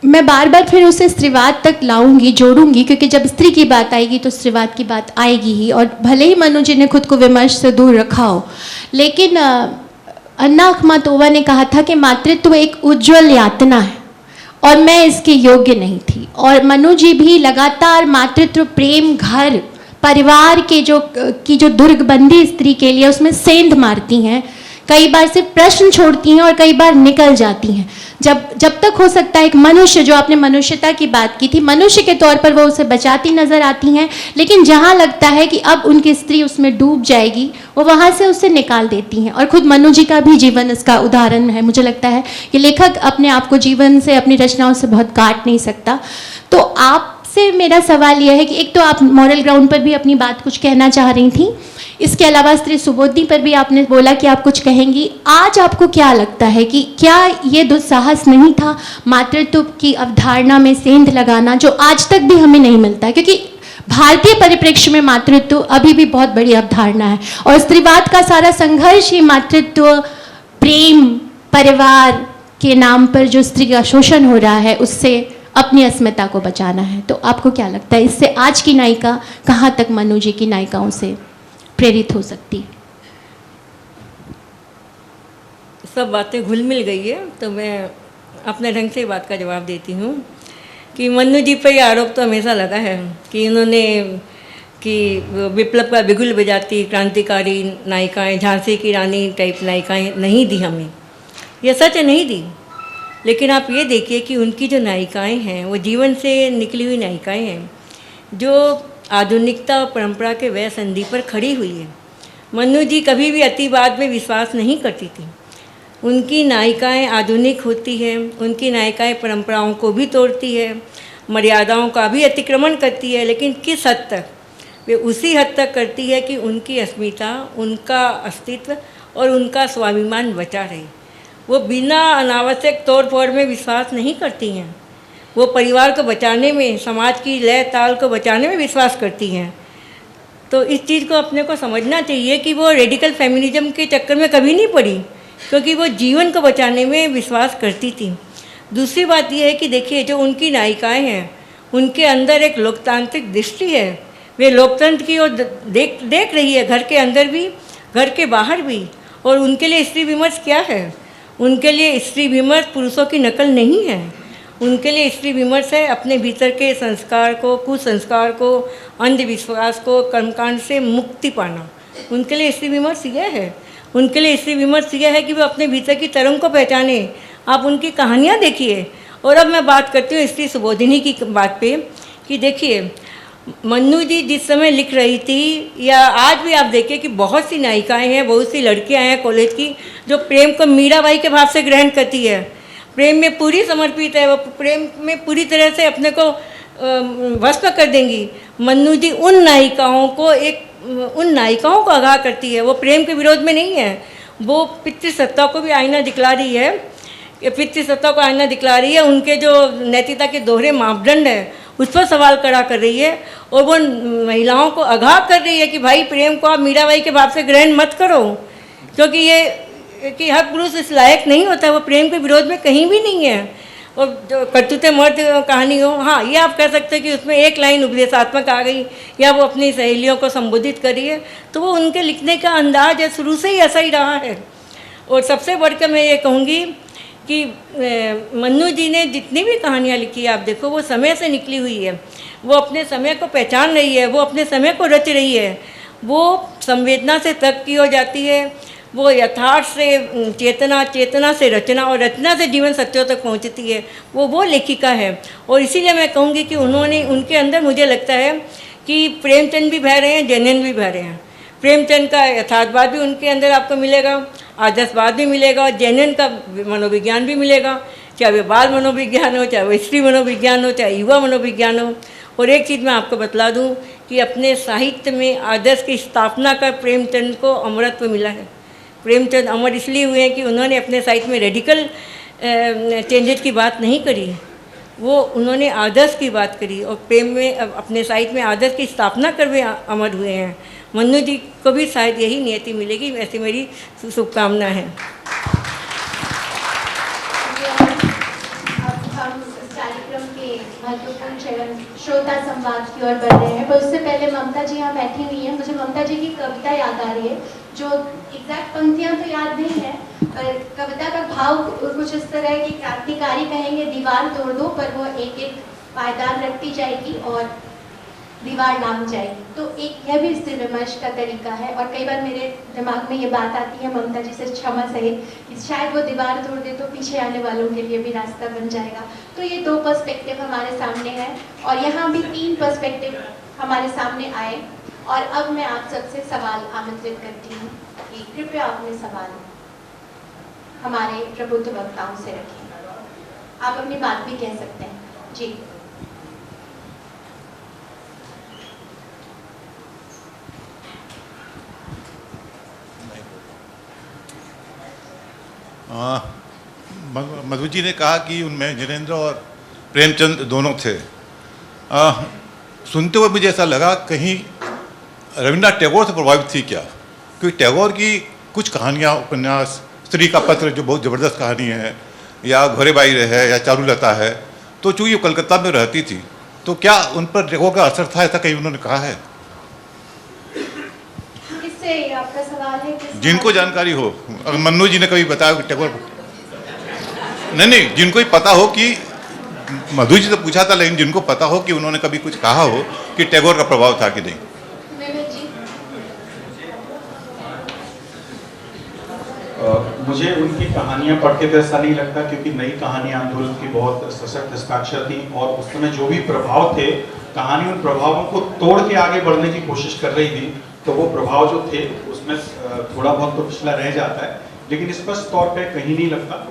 मैं बार बार फिर उसे स्त्रीवाद तक लाऊंगी, जोड़ूंगी, क्योंकि जब स्त्री की बात आएगी तो स्त्रीवाद की बात आएगी ही। और भले ही मनु जी ने खुद को विमर्श से दूर रखा हो, लेकिन अन्ना अखमातोवा ने कहा था कि मातृत्व एक उज्जवल यातना है और मैं इसके योग्य नहीं थी। और मनु जी भी लगातार मातृत्व, प्रेम, घर, परिवार के जो दुर्गबंदी स्त्री के लिए उसमें सेंध मारती हैं, कई बार सिर्फ प्रश्न छोड़ती हैं और कई बार निकल जाती हैं। जब तक हो सकता है एक मनुष्य, जो आपने मनुष्यता की बात की थी, मनुष्य के तौर पर वो उसे बचाती नजर आती हैं, लेकिन जहाँ लगता है कि अब उनकी स्त्री उसमें डूब जाएगी, वो वहाँ से उसे निकाल देती हैं। और खुद मनु जी का भी जीवन इसका उदाहरण है। मुझे लगता है कि लेखक अपने आप को जीवन से, अपनी रचनाओं से बहुत काट नहीं सकता। तो आपसे मेरा सवाल यह है कि एक तो आप मॉरल ग्राउंड पर भी अपनी बात कुछ कहना चाह रही थी, इसके अलावा स्त्री सुबोधनी पर भी आपने बोला कि आप कुछ कहेंगी। आज आपको क्या लगता है कि क्या ये दुस्साहस नहीं था मातृत्व की अवधारणा में सेंध लगाना, जो आज तक भी हमें नहीं मिलता है? क्योंकि भारतीय परिप्रेक्ष्य में मातृत्व अभी भी बहुत बड़ी अवधारणा है और स्त्रीवाद का सारा संघर्ष ही मातृत्व, प्रेम, परिवार के नाम पर जो स्त्री का शोषण हो रहा है उससे अपनी अस्मिता को बचाना है। तो आपको क्या लगता है इससे आज की नायिका कहाँ तक मनु जी की नायिकाओं से प्रेरित हो सकती है? सब बातें घुल मिल गई है, तो मैं अपने ढंग से बात का जवाब देती हूँ कि मनु जी पर यह आरोप तो हमेशा लगा है कि इन्होंने कि विप्लव का बिगुल बजाती क्रांतिकारी नायिकाएं, झांसी की रानी टाइप नायिकाएं नहीं दी हमें। यह सच है, नहीं दी। लेकिन आप ये देखिए कि उनकी जो नायिकाएं हैं वो जीवन से निकली हुई नायिकाएं हैं, जो आधुनिकता और परंपरा के वह संधि पर खड़ी हुई है। मनु जी कभी भी अतिवाद में विश्वास नहीं करती थी। उनकी नायिकाएं आधुनिक होती हैं, उनकी नायिकाएं परंपराओं को भी तोड़ती है, मर्यादाओं का भी अतिक्रमण करती है, लेकिन किस हद तक? वे उसी हद तक करती है कि उनकी अस्मिता, उनका अस्तित्व और उनका स्वाभिमान बचा रहे। वो बिना अनावश्यक तोड़ फोड़ में विश्वास नहीं करती हैं। वो परिवार को बचाने में, समाज की लय ताल को बचाने में विश्वास करती हैं। तो इस चीज़ को अपने को समझना चाहिए कि वो रेडिकल फेमिनिज्म के चक्कर में कभी नहीं पड़ी, क्योंकि वो जीवन को बचाने में विश्वास करती थी। दूसरी बात यह है कि देखिए, जो उनकी नायिकाएं हैं उनके अंदर एक लोकतांत्रिक दृष्टि है। वे लोकतंत्र की ओर देख रही है, घर के अंदर भी, घर के बाहर भी। और उनके लिए स्त्री विमर्श क्या है? उनके लिए स्त्री विमर्श पुरुषों की नकल नहीं है। उनके लिए स्त्री विमर्श है अपने भीतर के संस्कार को, कुसंस्कार को, अंधविश्वास को, कर्मकांड से मुक्ति पाना। उनके लिए स्त्री विमर्श यह है। उनके लिए इससे विमर्श यह है कि वो अपने भीतर की तरंग को पहचाने। आप उनकी कहानियाँ देखिए। और अब मैं बात करती हूँ स्त्री सुबोधिनी की बात पे कि देखिए, मन्नू जी जिस समय लिख रही थी, या आज भी आप देखिए कि बहुत सी नायिकाएं हैं, बहुत सी लड़कियां हैं कॉलेज की जो प्रेम को मीराबाई के भाव से ग्रहण करती है, प्रेम में पूरी समर्पित है, वो प्रेम में पूरी तरह से अपने को भस्म कर देंगी। मन्नू जी उन नायिकाओं को आगाह करती है। वो प्रेम के विरोध में नहीं है, वो पितृसत्ता को भी आईना दिखला रही है, पितृसत्ता को आईना दिखला रही है। उनके जो नैतिकता के दोहरे मापदंड है उस पर सवाल खड़ा कर रही है, और वो महिलाओं को आगाह कर रही है कि भाई प्रेम को आप मीराबाई के भाव से ग्रहण मत करो, क्योंकि ये कि हर पुरुष इस लायक नहीं होता। वो प्रेम के विरोध में कहीं भी नहीं है। और जो करतूते मर्द कहानी हो, हाँ ये आप कह सकते हैं कि उसमें एक लाइन उपदेशात्मक आ गई, या वो अपनी सहेलियों को संबोधित करी है, तो वो उनके लिखने का अंदाज है, शुरू से ही ऐसा ही रहा है। और सबसे बढ़कर मैं ये कहूँगी कि मन्नू जी ने जितनी भी कहानियाँ लिखी है, आप देखो वो समय से निकली हुई है। वो अपने समय को पहचान रही है, वो अपने समय को रच रही है, वो संवेदना से तक की हो जाती है, वो यथार्थ से चेतना, चेतना से रचना, और रचना से जीवन सत्यों तक पहुंचती है। वो लेखिका है। और इसीलिए मैं कहूँगी कि उन्होंने, उनके अंदर मुझे लगता है कि प्रेमचंद भी बह रहे हैं, जैनन भी बह रहे हैं। प्रेमचंद का यथार्थवाद भी उनके अंदर आपको मिलेगा, आदर्शवाद भी मिलेगा, और जैनन का मनोविज्ञान भी मिलेगा, चाहे वो बाल मनोविज्ञान हो, चाहे वो स्त्री मनोविज्ञान हो, चाहे युवा मनोविज्ञान हो। और एक चीज़ मैं आपको बतला दूं कि अपने साहित्य में आदर्श की स्थापना का प्रेमचंद को अमरत्व मिला है। प्रेमचंद अमर इसलिए हुए हैं कि उन्होंने अपने साहित्य में रेडिकल चेंजेस की बात नहीं करी, वो उन्होंने आदर्श की बात करी, और प्रेम में अपने साहित्य में आदर्श की स्थापना कर वे अमर हुए हैं। मन्नू जी को भी शायद यही नियति मिलेगी, ऐसी मेरी शुभकामना है। अब हम इस कार्यक्रम के महत्वपूर्ण चरण श्रोता संवाद की ओर बढ़ रहे हैं, पर उससे पहले ममता जी यहाँ बैठी हुई हैं। मुझे ममता जी की कविता याद आ रही है, जो एग्जैक्ट पंक्तियाँ तो याद नहीं है, पर कविता का भाव कुछ इस तरह है कि क्रांतिकारी कहेंगे दीवार तोड़ दो, पर वो एक एक पायदान रखती जाएगी और दीवार नाम जाएगी। तो एक यह भी स्त्री विमर्श का तरीका है। और कई बार मेरे दिमाग में ये बात आती है, ममता जी से क्षमा सहित, कि शायद वो दीवार तोड़ दे तो पीछे आने वालों के लिए भी रास्ता बन जाएगा। तो ये दो पर्सपेक्टिव हमारे सामने है, और यहाँ भी तीन पर्सपेक्टिव हमारे सामने आए। और अब मैं आप सबसे सवाल आमंत्रित करती हूँ कि कृपया अपने सवाल हमारे प्रबुद्ध वक्ताओं से रखें। आप अपनी बात भी कह सकते हैं। जी मधु जी ने कहा कि उनमें जिनेंद्र और प्रेमचंद दोनों थे। सुनते हुए मुझे ऐसा लगा कहीं रविन्द्रनाथ टैगोर से प्रभावित थी क्या, क्योंकि टैगोर की कुछ कहानियाँ, उपन्यास, स्त्री का पत्र जो बहुत ज़बरदस्त कहानी है, या घोरेबाई है, या चारुलता है, तो चूँकि वो कलकत्ता में रहती थी, तो क्या उन पर टैगोर का असर था, ऐसा कहीं उन्होंने कहा है? किससे आपका सवाल है? जिनको जानकारी हो, अगर मन्नू जी ने कभी बताया कि टैगोर, नहीं, जिनको ही पता हो कि, मधु जी से पूछा था, लेकिन जिनको पता हो कि उन्होंने कभी कुछ कहा हो कि टैगोर का प्रभाव था कि नहीं। मुझे उनकी कहानियां पढ़ के तो ऐसा नहीं लगता, क्योंकि नई कहानी आंदोलन की बहुत सशक्त हस्ताक्षर थी, और उस समय जो भी प्रभाव थे, कहानी उन प्रभावों को तोड़ के आगे बढ़ने की कोशिश कर रही थी। तो वो प्रभाव जो थे उसमें थोड़ा बहुत तो पिछला रह जाता है, लेकिन स्पष्ट तौर पे कहीं नहीं लगता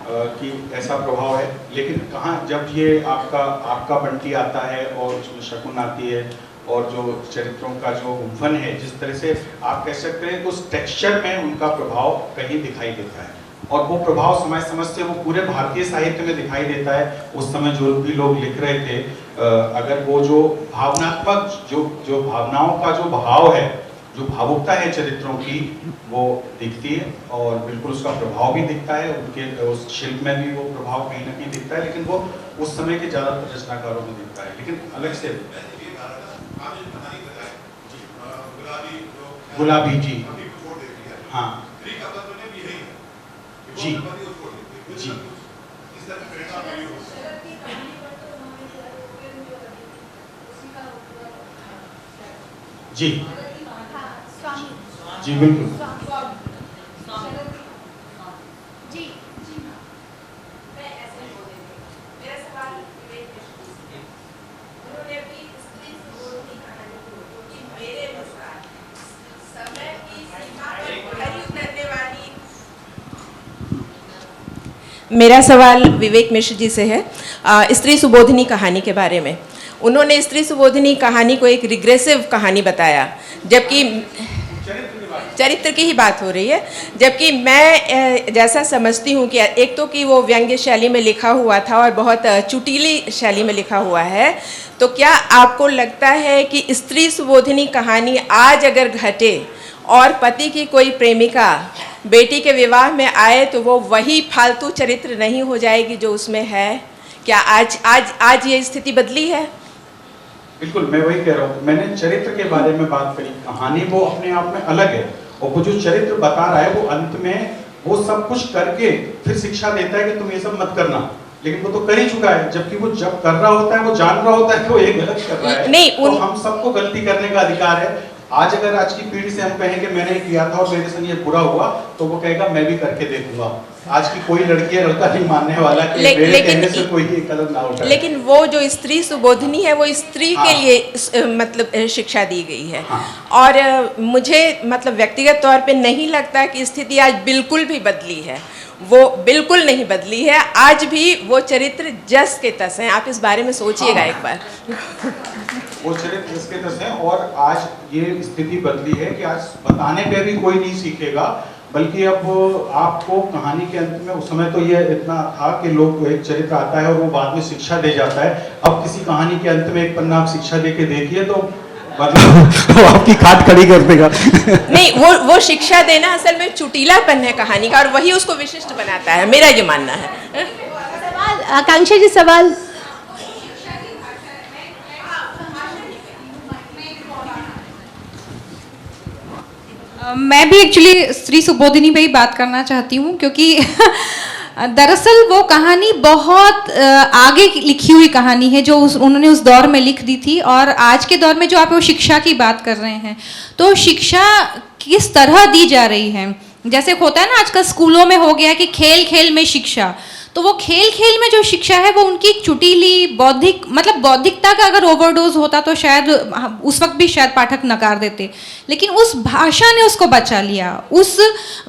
कि ऐसा प्रभाव है। लेकिन कहाँ जब ये आपका बंटी आता है और उसमें शकुन आती है, और जो चरित्रों का जो गुंफन है, जिस तरह से आप कह सकते हैं उस टेक्सचर में उनका प्रभाव कहीं दिखाई देता है, और वो प्रभाव समय समय से वो पूरे भारतीय साहित्य में दिखाई देता है। उस समय जो भी लोग लिख रहे थे, अगर वो जो भावनात्मक जो भावनाओं का जो भाव है, जो भावुकता है चरित्रों की, वो दिखती है, और बिल्कुल उसका प्रभाव भी दिखता है, उनके उस शिल्प में भी वो प्रभाव कहीं ना कहीं दिखता है, लेकिन वो उस समय के ज़्यादातर रचनाकारों में दिखता है, लेकिन अलग से। गुलाबी जी, हाँ जी जी, जी जी, बिल्कुल मेरा सवाल विवेक मिश्र जी से है स्त्री सुबोधिनी कहानी के बारे में। उन्होंने स्त्री सुबोधिनी कहानी को एक रिग्रेसिव कहानी बताया, जबकि चरित्र की ही बात हो रही है, जबकि मैं जैसा समझती हूँ कि एक तो कि वो व्यंग्य शैली में लिखा हुआ था और बहुत चुटीली शैली में लिखा हुआ है। तो क्या आपको लगता है कि स्त्री सुबोधिनी कहानी आज अगर घटे और पति की कोई प्रेमिका बेटी के विवाह में आए तो वो वही फालतू चरित्र नहीं हो जाएगी जो उसमें है? क्या आज ये स्थिति बदली है? बिल्कुल, मैं वही कह रहा हूँ। मैंने चरित्र के बारे में बात करी, कहानी वो अपने आप में अलग है, और वो जो चरित्र बता रहा है वो अंत में वो सब कुछ करके फिर शिक्षा देता है कि तुम ये सब मत करना, लेकिन वो तो कर ही चुका है। जबकि वो जब कर रहा होता है वो जान रहा होता है कि वो ये गलत कर रहा है। नहीं, तो हम सबको गलती करने का अधिकार है। आज अगर आज की पीढ़ी से हम कहें कि मैंने किया था और मेरे संग ये बुरा हुआ, तो वो कहेगा मैं भी करके देखूंगा। आज की कोई लड़की या लड़का नहीं मानने वाला कि मेरे कहने से कोई कदम ना उठाए। लेकिन वो जो स्त्री सुबोधिनी है वो स्त्री के लिए मतलब शिक्षा दी गई है। और मुझे मतलब व्यक्तिगत तौर पे नहीं लगता कि स्थिति आज बिल्कुल भी बदली है। वो बिल्कुल नहीं बदली है, आज भी वो चरित्र जस के तस हैं। आप इस बारे में सोचिएगा एक बार। वो चरित्र जस के तस हैं, और आज ये स्थिति बदली है कि आज बताने पे भी कोई नहीं सीखेगा, बल्कि अब आपको कहानी के अंत में, उस समय तो ये इतना था कि लोग एक चरित्र आता है और वो बाद में शिक्षा दे जाता है। अब किसी कहानी के अंत में एक पन्ना आप शिक्षा दे के देखिए तो मतलब आपकी खाट खड़ी कर देगा। नहीं, वो शिक्षा देना असल में चुटीलापन है कहानी का, और वही उसको विशिष्ट बनाता है, मेरा ये मानना है। सवाल आकांक्षा जी, सवाल। मैं भी एक्चुअली स्त्री सुबोधिनी पे ही बात करना चाहती हूँ, क्योंकि दरअसल वो कहानी बहुत आगे लिखी हुई कहानी है जो उन्होंने उस दौर में लिख दी थी। और आज के दौर में जो आप वो शिक्षा की बात कर रहे हैं, तो शिक्षा किस तरह दी जा रही है, जैसे होता है ना आजकल स्कूलों में हो गया कि खेल खेल में शिक्षा, तो वो खेल खेल में जो शिक्षा है वो उनकी चुटीली बौद्धिक, मतलब बौद्धिकता का अगर ओवरडोज होता तो शायद उस वक्त भी शायद पाठक नकार देते, लेकिन उस भाषा ने उसको बचा लिया, उस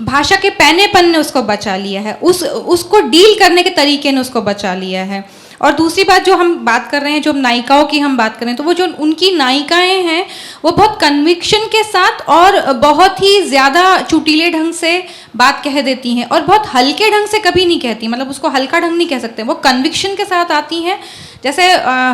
भाषा के पैनेपन ने उसको बचा लिया है, उसको डील करने के तरीके ने उसको बचा लिया है। और दूसरी बात जो हम बात कर रहे हैं, जो नायिकाओं की हम बात करें, तो वो जो उनकी नायिकाएं हैं वो बहुत कन्विक्शन के साथ और बहुत ही ज़्यादा चुटीले ढंग से बात कह देती हैं, और बहुत हल्के ढंग से कभी नहीं कहती, मतलब उसको हल्का ढंग नहीं कह सकते, वो कन्विक्शन के साथ आती हैं। जैसे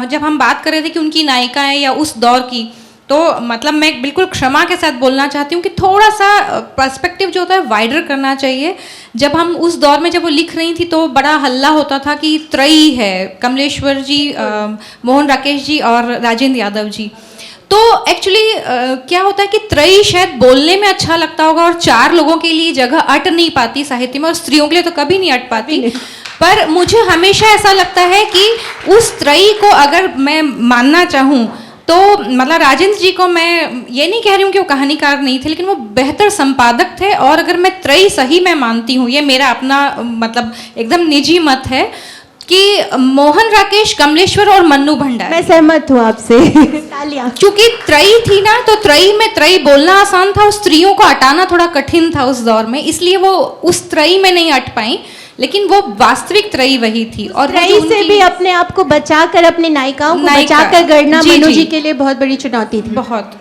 जब हम बात कर रहे थे कि उनकी नायिकाएं या उस दौर की, तो मतलब मैं बिल्कुल क्षमा के साथ बोलना चाहती हूँ कि थोड़ा सा पर्सपेक्टिव जो होता है वाइडर करना चाहिए। जब हम उस दौर में जब वो लिख रही थी तो बड़ा हल्ला होता था कि त्रयी है, कमलेश्वर जी, मोहन राकेश जी और राजेंद्र यादव जी। तो एक्चुअली क्या होता है कि त्रयी शायद बोलने में अच्छा लगता होगा और चार लोगों के लिए जगह अट नहीं पाती साहित्य में, और स्त्रियों के लिए तो कभी नहीं अट पाती। पर मुझे हमेशा ऐसा लगता है कि उस त्रयी को अगर मैं मानना चाहूँ तो मतलब राजेंद्र जी को मैं ये नहीं कह रही हूँ कि वो कहानीकार नहीं थे, लेकिन वो बेहतर संपादक थे। और अगर मैं त्रयी सही मैं मानती हूँ, ये मेरा अपना मतलब एकदम निजी मत है कि मोहन राकेश, कमलेश्वर और मन्नू भंडारी। मैं सहमत हूँ आपसे। क्योंकि त्रयी थी ना, तो त्रयी में त्रयी बोलना आसान था, उस स्त्रियों को हटाना थोड़ा कठिन था उस दौर में, इसलिए वो उस त्रयी में नहीं अट पाई, लेकिन वो वास्तविक त्रयी वही थी। और त्रयी से भी अपने आप को बचाकर, अपनी नायिकाओं को बचाकर गढ़ना मनु जी के लिए बहुत बड़ी चुनौती थी। बहुत।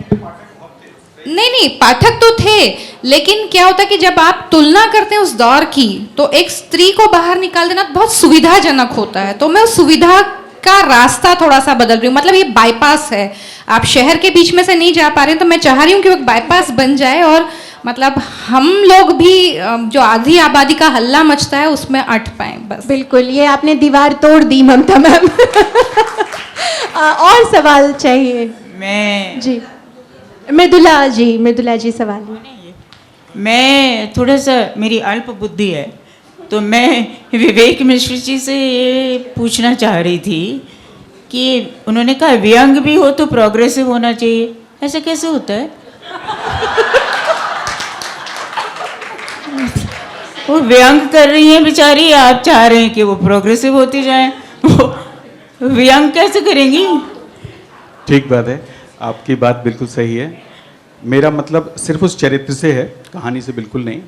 नहीं, पाठक तो थे, लेकिन क्या होता है कि जब आप तुलना करते हैं उस दौर की, तो एक स्त्री को बाहर निकाल देना बहुत सुविधाजनक होता है। तो मैं उस सुविधा का रास्ता थोड़ा सा बदल रही हूँ, मतलब ये बाईपास है, आप शहर के बीच में से नहीं जा पा रहे हैं, तो मैं चाह रही हूँ कि वो बाईपास बन जाए और मतलब हम लोग भी जो आधी आबादी का हल्ला मचता है उसमें अट पाए बस। बिल्कुल, ये आपने दीवार तोड़ दी ममता मैम। और सवाल चाहिए? मैं जी, मृदुला जी सवाल। मैं थोड़ा सा, मेरी अल्प बुद्धि है, तो मैं विवेक मिश्र जी से ये पूछना चाह रही थी कि उन्होंने कहा व्यंग भी हो तो प्रोग्रेसिव होना चाहिए, ऐसा कैसे होता है? वो व्यंग कर रही हैं बेचारी, आप चाह रहे हैं कि वो प्रोग्रेसिव होती जाए, वो व्यंग कैसे करेंगी? ठीक बात है, आपकी बात बिल्कुल सही है। मेरा मतलब सिर्फ उस चरित्र से है, कहानी से बिल्कुल नहीं।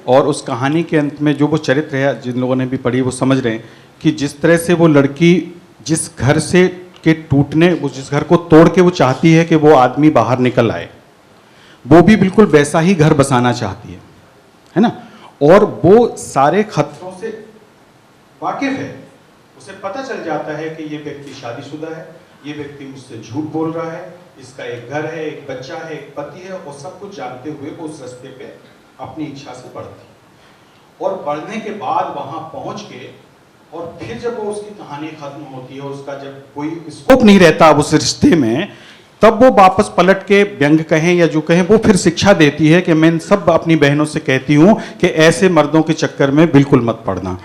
और उस कहानी के अंत में जो वो चरित्र है, जिन लोगों ने भी पढ़ी वो समझ रहे हैं कि जिस तरह से वो लड़की जिस घर से के टूटने, वो जिस घर को तोड़ के वो चाहती है कि वो आदमी बाहर निकल आए, वो भी बिल्कुल वैसा ही घर बसाना चाहती है ना। और वो सारे खतरों से वाकिफ है, उसे पता चल जाता है कि ये व्यक्ति शादीशुदा है, ये व्यक्ति मुझसे झूठ बोल रहा है, इसका एक घर है, एक बच्चा है, एक पति है, और सब कुछ जानते हुए वो उस रास्ते पे अपनी इच्छा से बढ़ती है। और बढ़ने के बाद वहां पहुंच के और फिर जब वो उसकी कहानी खत्म होती है, उसका जब कोई स्कोप नहीं रहता अब उस रिश्ते में, तब वो वापस पलट के व्यंग कहें या जो कहें, वो फिर शिक्षा देती है कि मैं इन सब अपनी बहनों से कहती हूँ कि ऐसे मर्दों के चक्कर में बिल्कुल मत पड़ना।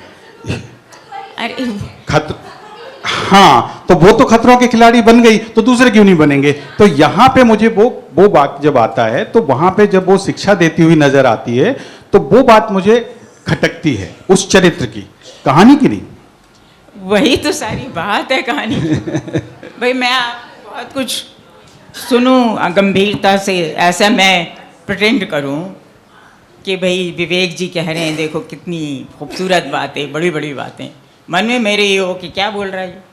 हाँ, तो वो तो खतरों के खिलाड़ी बन गई, तो दूसरे क्यों नहीं बनेंगे। तो यहाँ पे मुझे वो बात जब आता है, तो वहां पे जब वो शिक्षा देती हुई नजर आती है, तो वो बात मुझे खटकती है उस चरित्र की, कहानी की नहीं। वही तो सारी बात है कहानी की। भाई मैं बहुत कुछ सुनूं गंभीरता से, ऐसा मैं प्रिटेंड करूं कि भाई विवेक जी कह रहे हैं, देखो कितनी खूबसूरत बातें, बड़ी बड़ी बातें, मन में मेरे ये हो कि क्या बोल रहा है।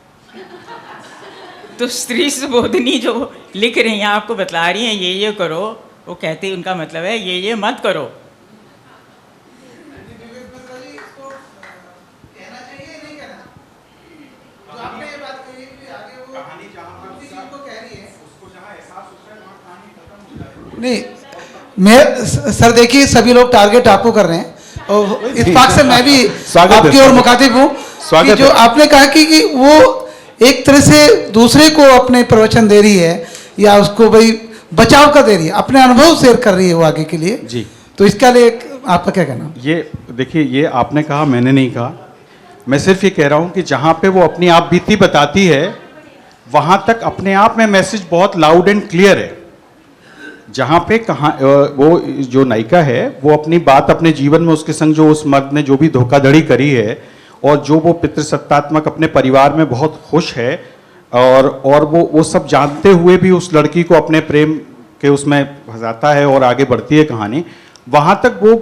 तो स्त्री सुबोधनी जो लिख रही हैं, आपको बतला रही हैं ये करो, वो कहते हैं उनका मतलब है ये मत करो। नहीं, मैं सर देखिए सभी लोग टारगेट आपको कर रहे हैं, और इस बात से मैं भी आपकी ओर मुखातिब हूँ कि जो आपने कहा कि वो एक तरह से दूसरे को अपने प्रवचन दे रही है या उसको भाई बचाव का दे रही है, अपने अनुभव शेयर कर रही है वो आगे के लिए जी। तो इसका लिए आपका क्या कहना? ये देखिए, ये आपने कहा, मैंने नहीं कहा। मैं सिर्फ ये कह रहा हूँ कि जहाँ पे वो अपनी आप बीती बताती है, वहाँ तक अपने आप में मैसेज बहुत लाउड एंड क्लियर है। जहाँ पे कहाँ वो जो नायिका है वो अपनी बात अपने जीवन में उसके संग जो उस मर्द ने जो भी धोखाधड़ी करी है, और जो वो पितृसत्तात्मक अपने परिवार में बहुत खुश है, और वो सब जानते हुए भी उस लड़की को अपने प्रेम के उसमें फंसाता है और आगे बढ़ती है कहानी। वहाँ तक वो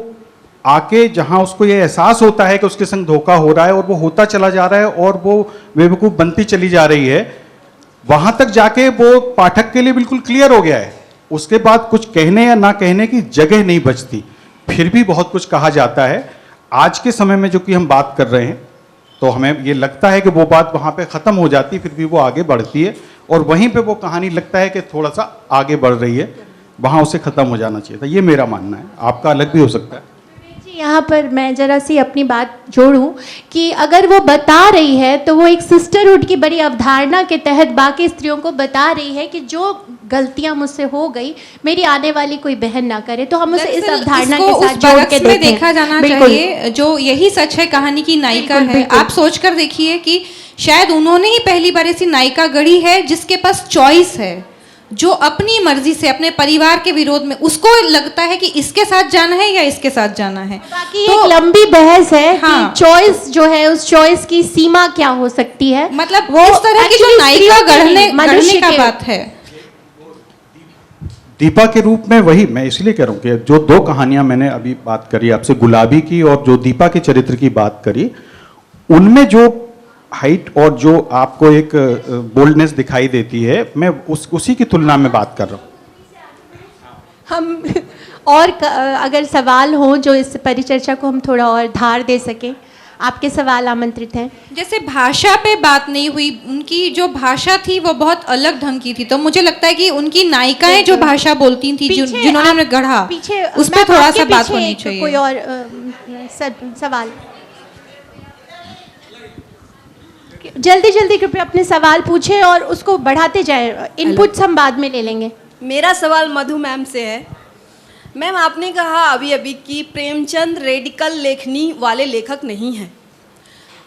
आके जहाँ उसको ये एहसास होता है कि उसके संग धोखा हो रहा है, और वो होता चला जा रहा है और वो बेवकूफ़ बनती चली जा रही है, वहाँ तक जाके वो पाठक के लिए बिल्कुल क्लियर हो गया है। उसके बाद कुछ कहने या ना कहने की जगह नहीं बचती, फिर भी बहुत कुछ कहा जाता है। आज के समय में जो कि हम बात कर रहे हैं, तो हमें ये लगता है कि वो बात वहाँ पे ख़त्म हो जाती, फिर भी वो आगे बढ़ती है, और वहीं पे वो कहानी लगता है कि थोड़ा सा आगे बढ़ रही है, वहाँ उसे ख़त्म हो जाना चाहिए था। ये मेरा मानना है, आपका अलग भी हो सकता है। यहाँ पर मैं जरा सी अपनी बात जोड़ूं कि अगर वो बता रही है तो वो एक सिस्टरहुड की बड़ी अवधारणा के तहत बाकी स्त्रियों को बता रही है कि जो गलतियां मुझसे हो गई मेरी आने वाली कोई बहन ना करे, तो हम उसे इस अवधारणा के साथ जोड़ के में देखा जाना चाहिए। जो यही सच है कहानी की नायिका है, आप सोच कर देखिए कि शायद उन्होंने ही पहली बार ऐसी नायिका गढ़ी है जिसके पास चॉइस है, जो अपनी मर्जी से अपने परिवार के विरोध में उसको लगता है कि इसके साथ जाना है या इसके साथ जाना है। बाकी तो एक लंबी बहस है हाँ, कि चॉइस जो है उस चॉइस की सीमा क्या हो सकती है, मतलब वो इस तरह की जो नायिका गढ़ने का बात है। दीपा के रूप में वही मैं इसलिए कह रहा हूँ कि जो दो कहानियां मैंने अभी बात करी आपसे, गुलाबी की और जो दीपा के चरित्र की बात करी, उनमें जो हाइट और जो आपको एक बोल्डनेस दिखाई देती है, मैं उसी की तुलना में बात कर रहा हूँ। हम और अगर सवाल हो जो इस परिचर्चा को हम थोड़ा और धार दे सके, आपके सवाल आमंत्रित हैं। जैसे भाषा पे बात नहीं हुई, उनकी जो भाषा थी वो बहुत अलग ढंग की थी, तो मुझे लगता है कि उनकी नायिकाएं जो भाषा बोलती थी, जिन्होंने गढ़ा, उस पर थोड़ा सा बात होनी चाहिए। कोई और सवाल? जल्दी जल्दी कृपया अपने सवाल पूछें और उसको बढ़ाते जाएं, इनपुट्स हम बाद में ले लेंगे। मेरा सवाल मधु मैम से है। मैम, आपने कहा अभी अभी कि प्रेमचंद रेडिकल लेखनी वाले लेखक नहीं हैं।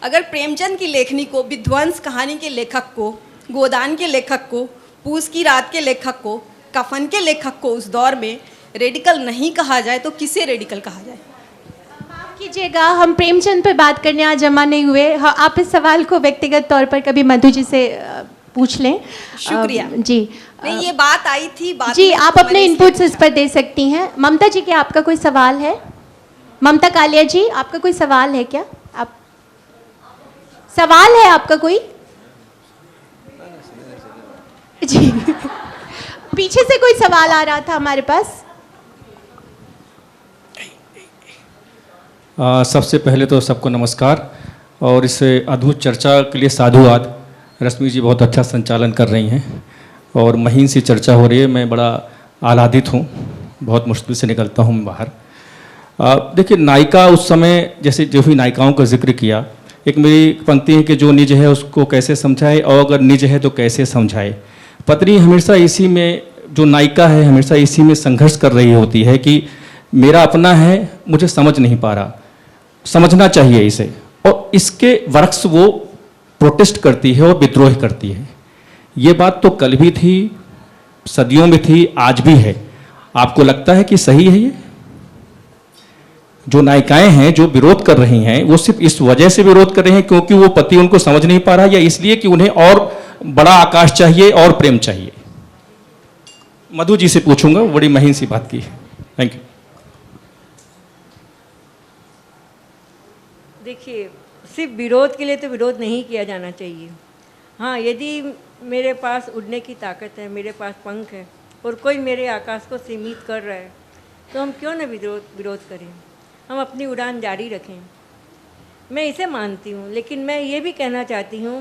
अगर प्रेमचंद की लेखनी को, विध्वंस कहानी के लेखक को, गोदान के लेखक को, पूस की रात के लेखक को, कफन के लेखक को उस दौर में रेडिकल नहीं कहा जाए तो किसे रेडिकल कहा जाए? कीजिएगा, हम प्रेमचंद पर बात करने आज जमा नहीं हुए। हाँ, आप इस सवाल को व्यक्तिगत तौर पर कभी मधु जी से पूछ लें। शुक्रिया जी। नहीं, ये बात आई थी, बात जी, आप अपने इनपुट्स इस पर दे सकती हैं। ममता जी, क्या आपका कोई सवाल है? ममता कालिया जी, आपका कोई सवाल है क्या? आप सवाल है आपका कोई? जी पीछे से कोई सवाल आ रहा था हमारे पास। सबसे पहले तो सबको नमस्कार और इस अद्भुत चर्चा के लिए साधुवाद। रश्मि जी बहुत अच्छा संचालन कर रही हैं और महीन सी चर्चा हो रही है। मैं बड़ा आह्लादित हूँ, बहुत मुश्किल से निकलता हूँ बाहर। देखिए, नायिका उस समय जैसे जो भी नायिकाओं का जिक्र किया, एक मेरी पंक्ति है कि जो निज है उसको कैसे समझाए और अगर निज है तो कैसे समझाए। पत्नी हमेशा इसी में, जो नायिका है हमेशा इसी में संघर्ष कर रही होती है कि मेरा अपना है, मुझे समझ नहीं पा रहा, समझना चाहिए इसे, और इसके वर्क्स वो प्रोटेस्ट करती है और विद्रोह करती है। ये बात तो कल भी थी, सदियों में थी, आज भी है। आपको लगता है कि सही है ये? जो नायिकाएं हैं जो विरोध कर रही हैं, वो सिर्फ इस वजह से विरोध कर रहे हैं क्योंकि वो पति उनको समझ नहीं पा रहा, या इसलिए कि उन्हें और बड़ा आकाश चाहिए और प्रेम चाहिए? मधु जी से पूछूंगा, बड़ी महीन सी बात की। Thank you. देखिए, सिर्फ विरोध के लिए तो विरोध नहीं किया जाना चाहिए। हाँ, यदि मेरे पास उड़ने की ताकत है, मेरे पास पंख है और कोई मेरे आकाश को सीमित कर रहा है, तो हम क्यों ना विरोध करें, हम अपनी उड़ान जारी रखें। मैं इसे मानती हूँ, लेकिन मैं ये भी कहना चाहती हूँ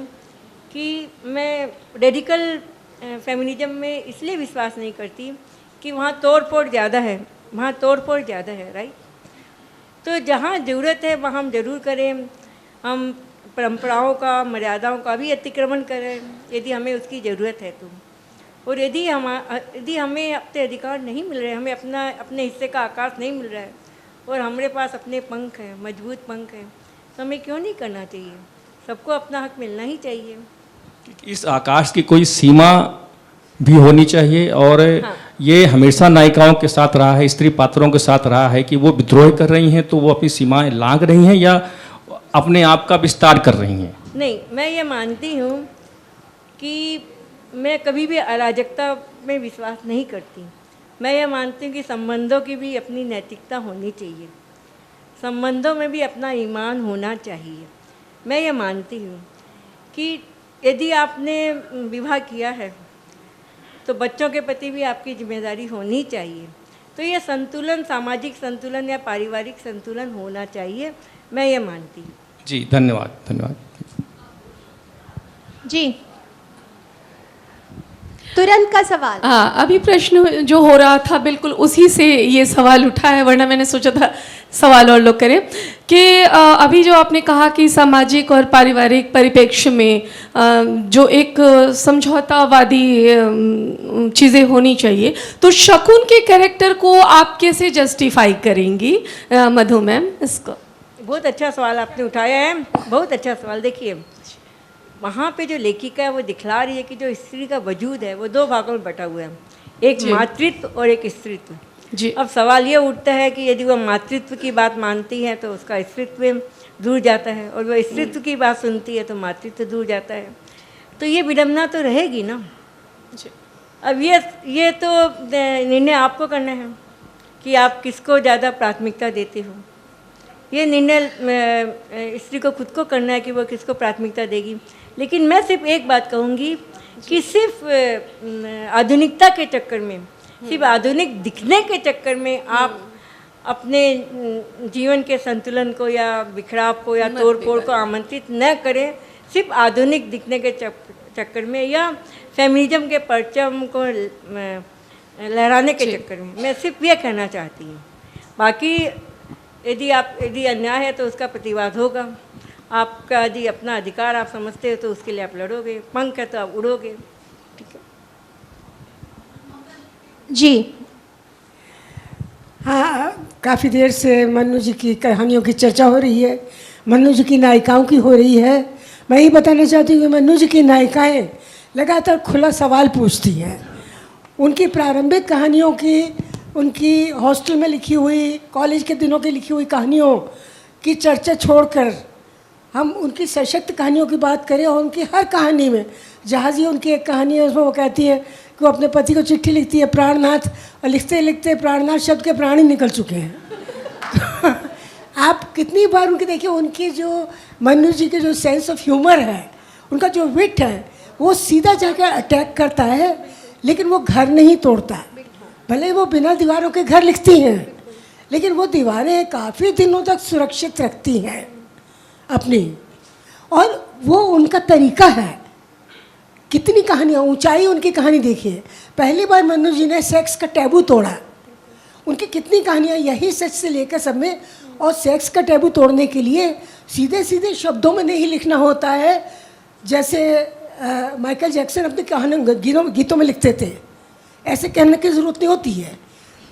कि मैं रेडिकल फेमिनिज्म में इसलिए विश्वास नहीं करती कि वहाँ तोड़ फोड़ ज़्यादा है, वहाँ तोड़ फोड़ ज़्यादा है, राइट। तो जहाँ ज़रूरत है वहाँ हम ज़रूर करें, हम परंपराओं का, मर्यादाओं का भी अतिक्रमण करें यदि हमें उसकी ज़रूरत है तो। और यदि हमें अपने अधिकार नहीं मिल रहे, हमें अपने हिस्से का आकाश नहीं मिल रहा है और हमारे पास अपने पंख हैं, मजबूत पंख हैं, तो हमें क्यों नहीं करना चाहिए? सबको अपना हक मिलना ही चाहिए। इस आकाश की कोई सीमा भी होनी चाहिए, और हाँ। ये हमेशा नायिकाओं के साथ रहा है, स्त्री पात्रों के साथ रहा है कि वो विद्रोह कर रही हैं तो वो अपनी सीमाएं लांघ रही हैं या अपने आप का विस्तार कर रही हैं। नहीं, मैं ये मानती हूँ कि मैं कभी भी अराजकता में विश्वास नहीं करती। मैं ये मानती हूँ कि संबंधों की भी अपनी नैतिकता होनी चाहिए, संबंधों में भी अपना ईमान होना चाहिए। मैं ये मानती हूँ कि यदि आपने विवाह किया है तो बच्चों के प्रति भी आपकी जिम्मेदारी होनी चाहिए। तो ये संतुलन, सामाजिक संतुलन या पारिवारिक संतुलन होना चाहिए, मैं ये मानती हूँ। जी, धन्यवाद। धन्यवाद जी। तुरंत का सवाल। हाँ, अभी प्रश्न जो हो रहा था बिल्कुल उसी से ये सवाल उठा है, वरना मैंने सोचा था सवाल और लोग करें कि अभी जो आपने कहा कि सामाजिक और पारिवारिक परिप्रेक्ष्य में जो एक समझौतावादी चीज़ें होनी चाहिए, तो शकुन के कैरेक्टर को आप कैसे जस्टिफाई करेंगी मधु मैम? इसको बहुत अच्छा सवाल आपने उठाया है, बहुत अच्छा सवाल। देखिए, वहाँ पे जो लेखिका है वो दिखला रही है कि जो स्त्री का वजूद है वो दो भागों में बटा हुआ है, एक मातृत्व और एक स्त्रीत्व। जी। अब सवाल ये उठता है कि यदि वह मातृत्व की बात मानती है तो उसका स्त्रीत्व दूर जाता है, और वह स्त्रीत्व की बात सुनती है तो मातृत्व दूर जाता है। तो ये विडम्बना तो रहेगी ना। जी। अब ये तो निर्णय आपको करना है कि आप किसको ज़्यादा प्राथमिकता देते हो। ये निर्णय स्त्री को खुद को करना है कि वो किसको प्राथमिकता देगी। लेकिन मैं सिर्फ एक बात कहूँगी कि सिर्फ आधुनिकता के चक्कर में, सिर्फ आधुनिक दिखने के चक्कर में आप अपने जीवन के संतुलन को या बिखराव को या तोड़ फोड़ को आमंत्रित न करें, सिर्फ आधुनिक दिखने के चक्कर में या फेमिनिज्म के परचम को लहराने के चक्कर में। मैं सिर्फ ये कहना चाहती हूँ। बाकी यदि अन्याय है तो उसका प्रतिवाद होगा। आपका यदि अपना अधिकार आप समझते हो तो उसके लिए आप लड़ोगे, पंख है तो आप उड़ोगे। ठीक है जी। हाँ, काफ़ी देर से मन्नू जी की कहानियों की चर्चा हो रही है, मन्नू जी की नायिकाओं की हो रही है। मैं ये बताना चाहती हूँ कि मन्नू जी की नायिकाएं लगातार खुला सवाल पूछती हैं। उनकी प्रारंभिक कहानियों की, उनकी हॉस्टल में लिखी हुई, कॉलेज के दिनों की लिखी हुई कहानियों की चर्चा छोड़कर हम उनकी सशक्त कहानियों की बात करें। और उनकी हर कहानी में, जहाज़ी उनकी एक कहानी है उसमें वो कहती है कि वो अपने पति को चिट्ठी लिखती है प्राणनाथ, और लिखते लिखते प्राणनाथ शब्द के प्राण ही निकल चुके हैं। आप कितनी बार उनके देखिए, उनके जो मन्नू जी के जो सेंस ऑफ ह्यूमर है, उनका जो विट है, वो सीधा जाकर अटैक करता है, लेकिन वो घर नहीं तोड़ता। भले वो बिना दीवारों के घर लिखती हैं, लेकिन वो दीवारें काफ़ी दिनों तक सुरक्षित रखती हैं अपनी, और वो उनका तरीका है। कितनी कहानियाँ, ऊंचाई उनकी कहानी देखिए। पहली बार मन्नू जी ने सेक्स का टैबू तोड़ा। उनकी कितनी कहानियाँ यही सच से लेकर सब में, और सेक्स का टैबू तोड़ने के लिए सीधे सीधे शब्दों में नहीं लिखना होता है, जैसे माइकल जैक्सन अपनी कहानियों गीतों में लिखते थे। ऐसे कहने की ज़रूरत नहीं होती है,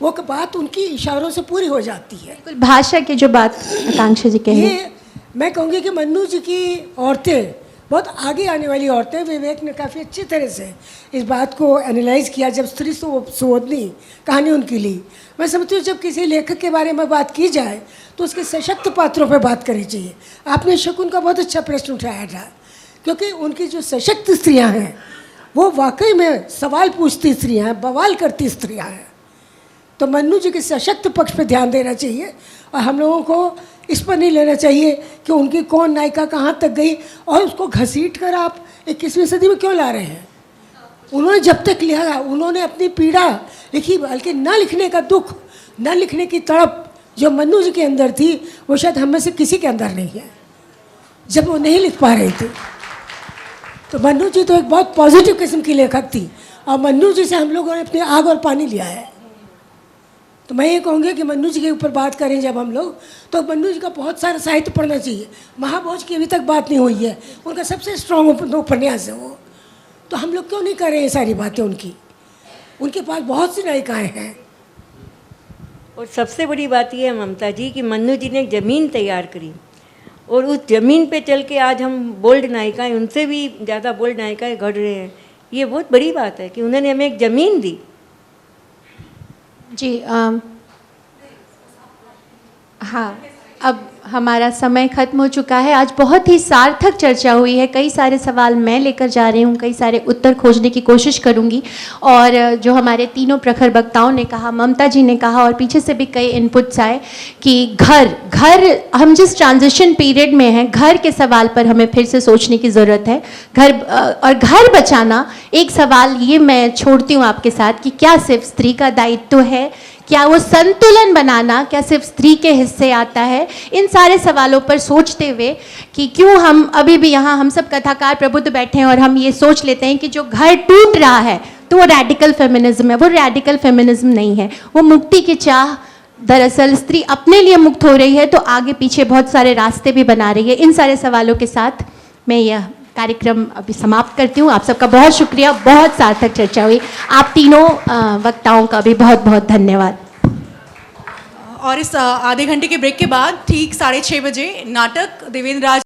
वो बात उनकी इशारों से पूरी हो जाती है। भाषा की जो बात आकांक्षा जी कही, ये मैं कहूँगी कि मन्नू जी की औरतें बहुत आगे आने वाली औरतें। विवेक ने काफ़ी अच्छी तरह से इस बात को एनालाइज किया जब स्त्री सुबोधनी कहानी उनकी ली। मैं समझती हूँ जब किसी लेखक के बारे में बात की जाए तो उसके सशक्त पात्रों पर बात करनी चाहिए। आपने शकुन का बहुत अच्छा प्रश्न उठाया था, क्योंकि उनकी जो सशक्त स्त्रियाँ हैं वो वाकई में सवाल पूछती स्त्रियाँ हैं, बवाल करती स्त्रियाँ हैं। तो मन्नू जी के सशक्त पक्ष पे ध्यान देना चाहिए, और हम लोगों को इस पर नहीं लेना चाहिए कि उनकी कौन नायिका कहाँ तक गई और उसको घसीट कर आप 21वीं सदी में क्यों ला रहे हैं। उन्होंने जब तक लिखा, उन्होंने अपनी पीड़ा लिखी, बल्कि न लिखने का दुख, न लिखने की तड़प जो मन्नू जी के अंदर थी, वो शायद हम में से किसी के अंदर नहीं है, जब वो नहीं लिख पा रहे थे। तो मन्नू जी तो एक बहुत पॉजिटिव किस्म की लेखक थी, और मन्नू जी से हम लोगों ने अपनी आग और पानी लिया है। तो मैं ये कहूँगी कि मन्नू जी के ऊपर बात करें जब हम लोग, तो मन्नू जी का बहुत सारा साहित्य पढ़ना चाहिए। महाभोज की अभी तक बात नहीं हुई है, उनका सबसे स्ट्रॉन्ग उपन्यास है वो। तो हम लोग क्यों नहीं कर रहे हैं सारी बातें उनकी? उनके पास बहुत सी नायिकाएँ हैं। और सबसे बड़ी बात यह है ममता जी कि मन्नू जी ने एक ज़मीन तैयार करी, और उस ज़मीन पे चल के आज हम बोल्ड नायिकाएँ, उनसे भी ज़्यादा बोल्ड नायिकाएँ घड़ रहे हैं। ये बहुत बड़ी बात है कि उन्होंने हमें एक ज़मीन दी। जी हाँ, अब हमारा समय ख़त्म हो चुका है। आज बहुत ही सार्थक चर्चा हुई है। कई सारे सवाल मैं लेकर जा रही हूँ, कई सारे उत्तर खोजने की कोशिश करूँगी, और जो हमारे तीनों प्रखर वक्ताओं ने कहा, ममता जी ने कहा, और पीछे से भी कई इनपुट्स आए कि घर हम जिस ट्रांजिशन पीरियड में हैं, घर के सवाल पर हमें फिर से सोचने की ज़रूरत है। और घर बचाना, एक सवाल ये मैं छोड़ती हूँ आपके साथ कि क्या सिर्फ स्त्री का दायित्व है, क्या वो संतुलन बनाना क्या सिर्फ स्त्री के हिस्से आता है? इन सारे सवालों पर सोचते हुए कि क्यों हम अभी भी यहाँ हम सब कथाकार प्रबुद्ध बैठे हैं और हम ये सोच लेते हैं कि जो घर टूट रहा है तो वो रैडिकल फेमिनिज्म है। वो रैडिकल फेमिनिज्म नहीं है, वो मुक्ति की चाह। दरअसल स्त्री अपने लिए मुक्त हो रही है तो आगे पीछे बहुत सारे रास्ते भी बना रही है। इन सारे सवालों के साथ मैं यह कार्यक्रम अभी समाप्त करती हूँ। आप सबका बहुत शुक्रिया, बहुत सार्थक चर्चा हुई। आप तीनों वक्ताओं का भी बहुत बहुत धन्यवाद। और इस आधे घंटे के ब्रेक के बाद ठीक 6:30 बजे नाटक देवेंद्र राज